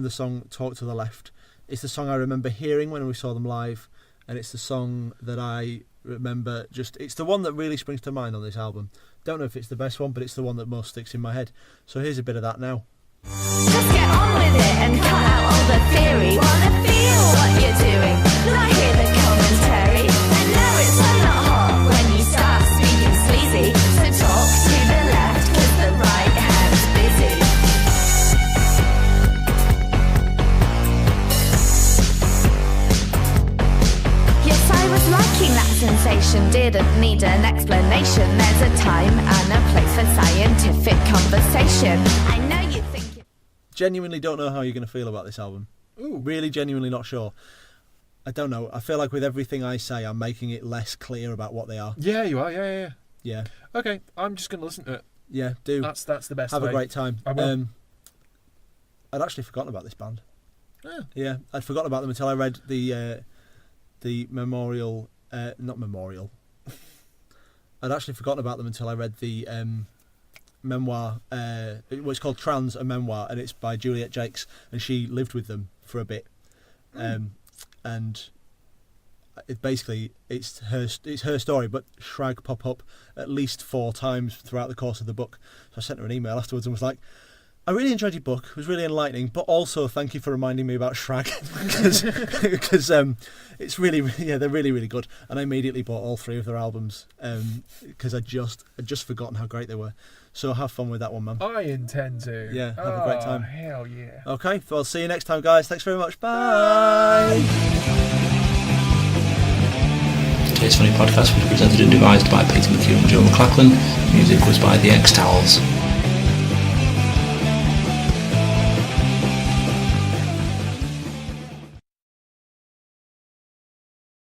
song "Talk to the Left." It's the song I remember hearing when we saw them live, and it's the song that I remember. It's the one that really springs to mind on this album. Don't know if it's the best one, but it's the one that most sticks in my head. So here's a bit of that now. Just get on with it and cut out all the theory. Wanna feel what you're doing, not hear the commentary. And know it's not hot when you start speaking sleazy. So talk to the left, 'cause the right hand's busy. Yes, I was liking that sensation, didn't need an explanation. There's a time and a place for scientific conversation. I know you think Genuinely don't know how you're going to feel about this album. Ooh. Really genuinely not sure. I don't know. I feel like with everything I say, I'm making it less clear about what they are. Yeah, you are. Yeah. Yeah. Okay, I'm just going to listen to it. Yeah, do. That's the best Have way. a great time. I will. I'd actually forgotten about this band. Yeah. Yeah, I'd forgotten about them until I read the the memorial, not memorial. I'd actually forgotten about them until I read the memoir. It's called Trans, a Memoir, and it's by Juliet Jakes, and she lived with them for a bit, and it's her story, but Shrag pop up at least 4 times throughout the course of the book. So I sent her an email afterwards and was like, I really enjoyed your book. It was really enlightening, but also thank you for reminding me about Shrag because it's really, they're really, really good. And I immediately bought all 3 of their albums because I'd just forgotten how great they were. So have fun with that one, man. I intend to. Yeah, have a great time. Hell yeah. Okay, well, see you next time, guys. Thanks very much. Bye. Today's Funny Podcast was presented and devised by Peter McHugh and Joe McLachlan. Music was by The X-Towels.